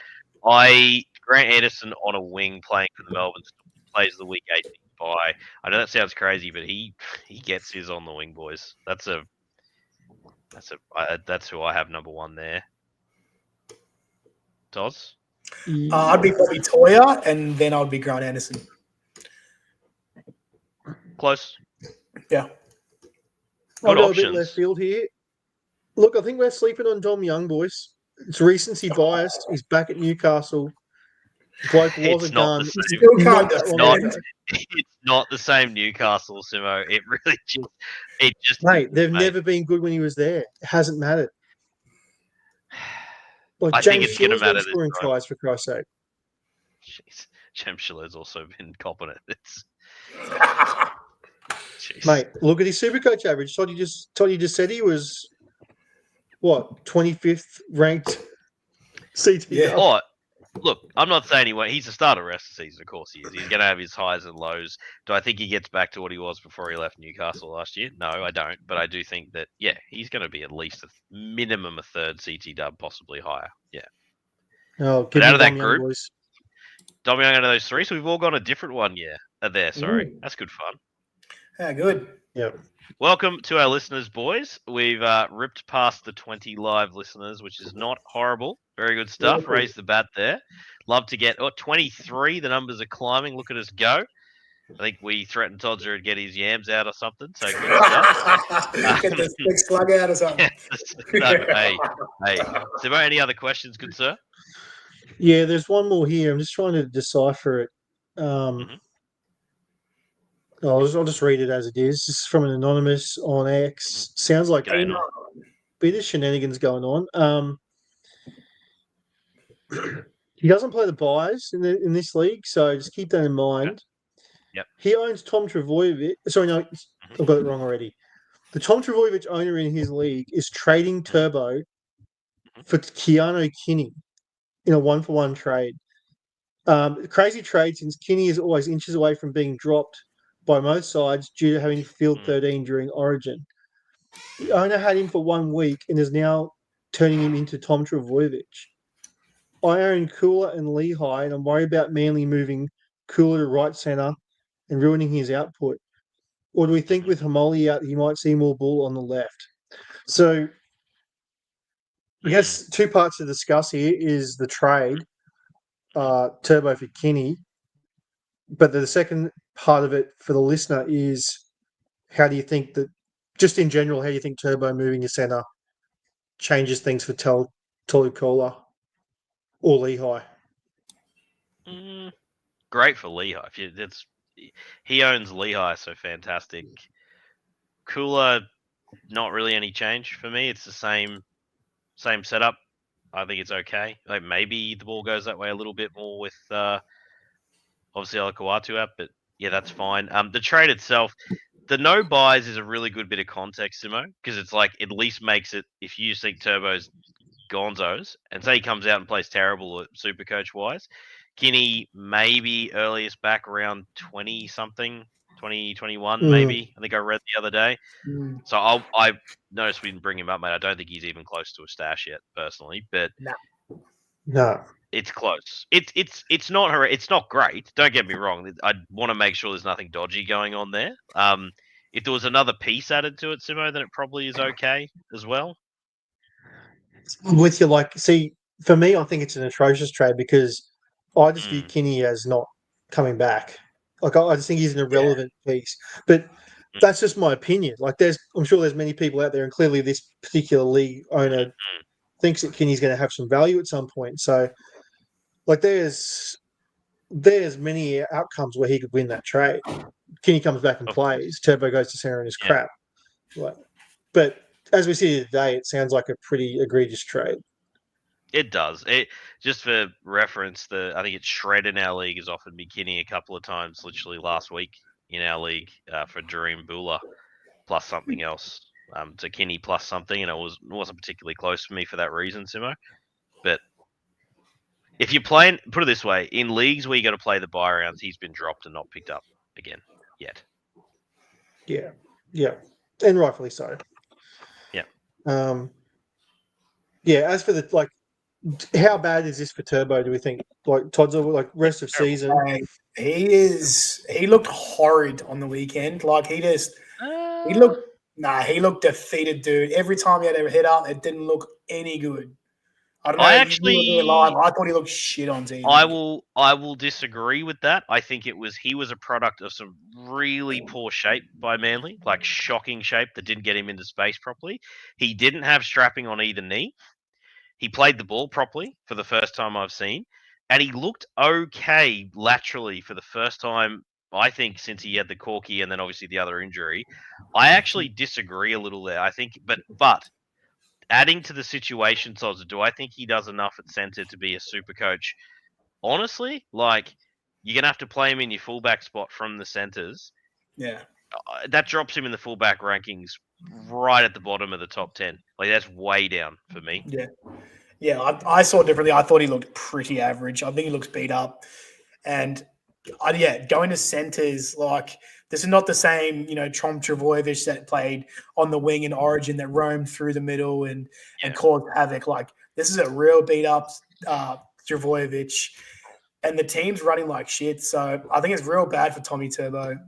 Grant Anderson on a wing playing for the Melbourne Storm, plays the week 18 bye. I know that sounds crazy, but he gets his on the wing, boys. That's who I have number 1 there. Toz? I'd be Bobby Toya, and then I'd be Grant Anderson. Close. Yeah. I'll go a bit left field here. Look, I think we're sleeping on Dom Young, boys. It's recency biased. He's back at Newcastle. Bloke was a gun. It's not the same Newcastle, Simo. It really just. Mate, they've never been good when he was there. It hasn't mattered. Like, I think it's going to matter. Scoring tries, for Christ's sake. Jeez. James Shiller's also been copping it. Mate, look at his SuperCoach average. Todd, you just said he was, what, 25th ranked CT? Yeah. Oh, look, I'm not saying he won't. He's a starter rest of the season, of course he is. He's going to have his highs and lows. Do I think he gets back to what he was before he left Newcastle last year? No, I don't. But I do think that, yeah, he's going to be at least minimum a third CT dub, possibly higher. Yeah. Oh, but out of that group, Dom Young out of those 3, so we've all got a different one, there. Sorry. That's good fun. Yeah, good. Yep. Welcome to our listeners, boys. We've ripped past the 20 live listeners, which is not horrible. Very good stuff. Very Raise the bat there. Love to get 23. The numbers are climbing. Look at us go. I think we threatened Todzer to get his yams out or something. So good stuff. Get this big slug out or something. Hey. Simo, any other questions, good sir? Yeah, there's one more here. I'm just trying to decipher it. I'll just read it as it is. This is from an anonymous on X. Sounds like a bit of shenanigans going on. He doesn't play the buys in this league, so just keep that in mind. Okay. Yep. He owns Tom Trbojevic. Sorry, no, I've got it wrong already. The Tom Trbojevic owner in his league is trading Turbo for Keanu Kinney in a 1-for-1 trade. Crazy trade since Kinney is always inches away from being dropped by most sides due to having field 13 during Origin. The owner had him for 1 week and is now turning him into Tom Trbojevic. I own Cooler and Lehigh, and I'm worried about Manly moving Cooler to right centre and ruining his output. Or do we think with Hamoli out, he might see more ball on the left? So we have 2 parts to discuss here. Is the trade, Turbo for Kinney. But the second part of it for the listener is, how do you think that, just in general, how do you think Turbo moving to centre changes things for Tolucola or Lehigh? Great for Lehigh. He owns Lehigh, so fantastic. Cooler, not really any change for me. It's the same setup. I think it's okay. Like maybe the ball goes that way a little bit more with obviously Alakawatu out, but yeah, that's fine. The trade itself, the no buys is a really good bit of context, Simo, because it's like at least makes it, if you think Turbo's gonzos and say he comes out and plays terrible at Supercoach wise, Kinney maybe earliest back around 20-something, 2021 maybe. I think I read the other day. So I noticed we didn't bring him up, mate. I don't think he's even close to a stash yet, personally. But no, it's close. It's not great. Don't get me wrong. I want to make sure there's nothing dodgy going on there. If there was another piece added to it, Simo, then it probably is okay as well. I'm with you. See, for me, I think it's an atrocious trade because I just view Kinney as not coming back. I just think he's an irrelevant piece. But that's just my opinion. I'm sure there's many people out there, and clearly this particular league owner thinks that Kinney's going to have some value at some point. So, there's many outcomes where he could win that trade. Kinney comes back and plays. Turbo goes to centre and is crap. But as we see today, it sounds like a pretty egregious trade. It does. Just for reference, I think it's Shred in our league has offered me Kinney a couple of times, literally last week in our league for Dream Bula plus something else. To Kinney plus something, and it wasn't particularly close for me for that reason, Simo. But if you're playing, put it this way, in leagues where you got to play the buy rounds, he's been dropped and not picked up again yet. Yeah, and rightfully so. Yeah. As for how bad is this for Turbo, do we think? Todd's rest of season? He looked horrid on the weekend. He looked defeated, dude. Every time he had a hit up, it didn't look any good. I don't know. I thought he looked shit on TV. I will disagree with that. I think he was a product of some really poor shape by Manly, shocking shape that didn't get him into space properly. He didn't have strapping on either knee. He played the ball properly for the first time I've seen, and he looked okay laterally for the first time, I think, since he had the corky and then obviously the other injury. I actually disagree a little there. I think, but adding to the situation, Soz, do I think he does enough at centre to be a super coach? Honestly, you're going to have to play him in your fullback spot from the centres. Yeah. That drops him in the fullback rankings right at the bottom of the top 10. That's way down for me. Yeah, I saw it differently. I thought he looked pretty average. I think he looks beat up. And, going to centres, this is not the same, Tom Trbojevic that played on the wing in Origin that roamed through the middle and caused havoc. This is a real beat-up Trbojevic, and the team's running like shit. So I think it's real bad for Tommy Turbo.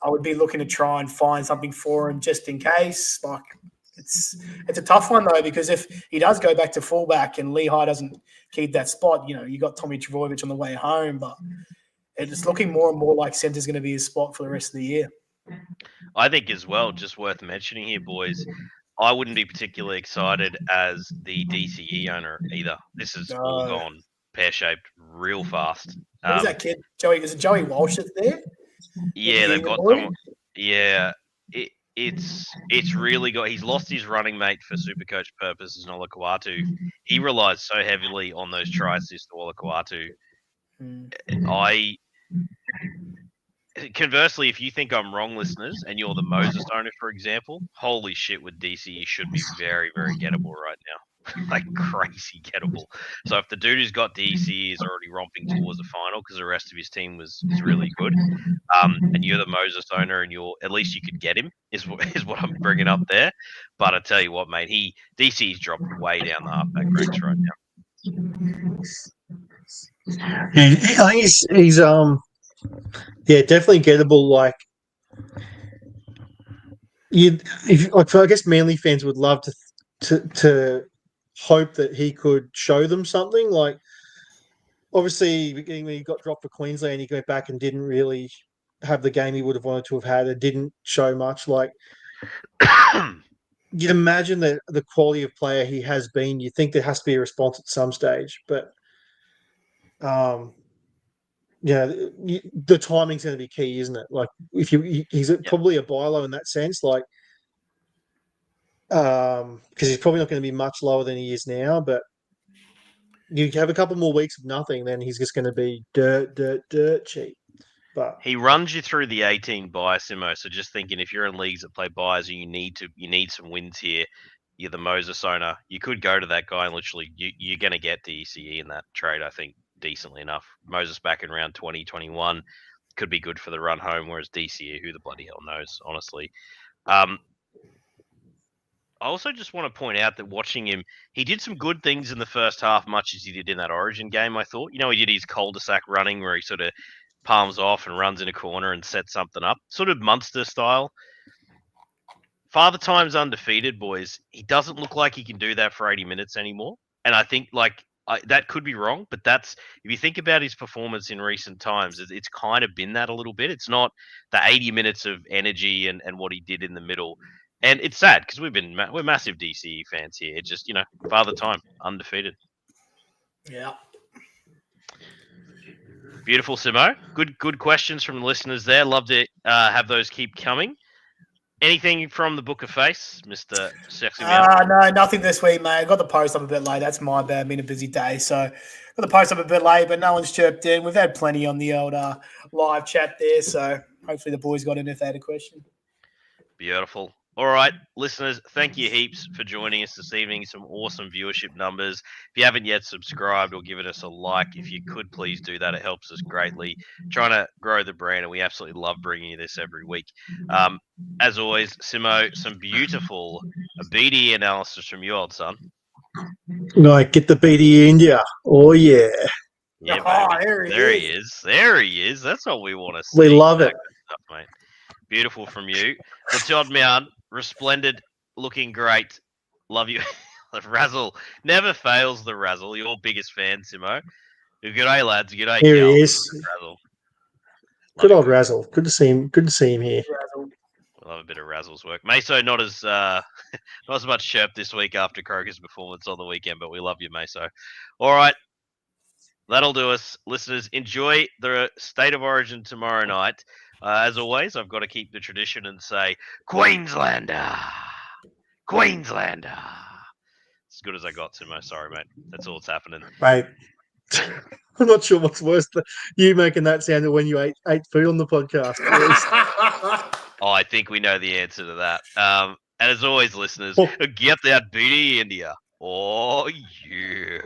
I would be looking to try and find something for him just in case. Like it's a tough one though, because if he does go back to fullback and Lehigh doesn't keep that spot, you got Tommy Trbojevic on the way home, but it's looking more and more like centre's going to be his spot for the rest of the year. I think as well, just worth mentioning here, boys, I wouldn't be particularly excited as the DCE owner either. This has all gone pear-shaped real fast. Who's that kid? Joey? Is it Joey Walsh that's there? Yeah, they've got someone. Yeah, it's really got. He's lost his running mate for SuperCoach purposes, Nolakuatu. He relies so heavily on those try assists to Nolakuatu. Conversely, if you think I'm wrong, listeners, and you're the Moses owner, for example, holy shit, with DC, you should be very, very gettable right now. Like crazy gettable. So if the dude who's got DC is already romping towards the final because the rest of his team is really good, and you're the Moses owner and at least you could get him, is what I'm bringing up there. But I tell you what, mate, DC's dropped way down the halfback ranks right now. I think he's definitely gettable. Like, I guess Manly fans would love to hope that he could show them something. Like, obviously, when he got dropped for Queensland, he went back and didn't really have the game he would have wanted to have had. It didn't show much. Like, you'd imagine that the quality of player he has been, you think there has to be a response at some stage, but the timing's going to be key, isn't it? Like, he's probably a buy low in that sense, like, because he's probably not going to be much lower than he is now. But you have a couple more weeks of nothing, then he's just going to be dirt cheap. But he runs you through the 18 buy, Simo. So just thinking, if you're in leagues that play buys and you need some wins here, you're the Moses owner, you could go to that guy and literally you're going to get DCE in that trade, I think, decently enough. Moses back in round 20, 21 could be good for the run home, whereas DCE, who the bloody hell knows, honestly. I also just want to point out that watching him, he did some good things in the first half, much as he did in that Origin game, I thought. He did his cul-de-sac running where he sort of palms off and runs in a corner and sets something up. Sort of Munster style. Father Time's undefeated, boys. He doesn't look like he can do that for 80 minutes anymore. And I think, that could be wrong, but if you think about his performance in recent times, it's kind of been that a little bit. It's not the 80 minutes of energy and what he did in the middle. And it's sad because we're massive DCE fans here. It's just, Father Time, undefeated. Yeah. Beautiful, Simo. Good questions from the listeners there. Love to have those keep coming. Anything from the Book of Face, Mr. Sexy Man? No, nothing this week, mate. I got the post up a bit late. That's my bad. Been a busy day, so got the post up a bit late, but no one's chirped in. We've had plenty on the old live chat there, so hopefully the boys got in if they had a question. Beautiful. All right, listeners, thank you heaps for joining us this evening. Some awesome viewership numbers. If you haven't yet subscribed or given us a like, if you could please do that. It helps us greatly. Trying to grow the brand, and we absolutely love bringing you this every week. As always, Simo, some beautiful BDE analysis from you, old son. Like, get the BDE India. Oh, yeah. Yeah, baby. There he is. There he is. That's what we want to see. We love it. Stuff, mate. Beautiful from you. The Todd Mount, resplendent, looking great. Love you. The Razzle. Never fails the Razzle. Your biggest fan, Simo. Good day, lads. Good day, Here he is. Razzle. Good old Razzle. Good to see him here. I love a bit of Razzle's work. Meso, not as much chirp this week after Croker's performance on the weekend, but we love you, Meso. All right. That'll do us. Listeners, enjoy the State of Origin tomorrow night. As always, I've got to keep the tradition and say, Queenslander! Queenslander! As good as I got, Simo. Sorry, mate. That's all that's happening. Mate, I'm not sure what's worse, you making that sound or when you ate food on the podcast. I think we know the answer to that. And as always, listeners, get that BDE India. Oh, yeah.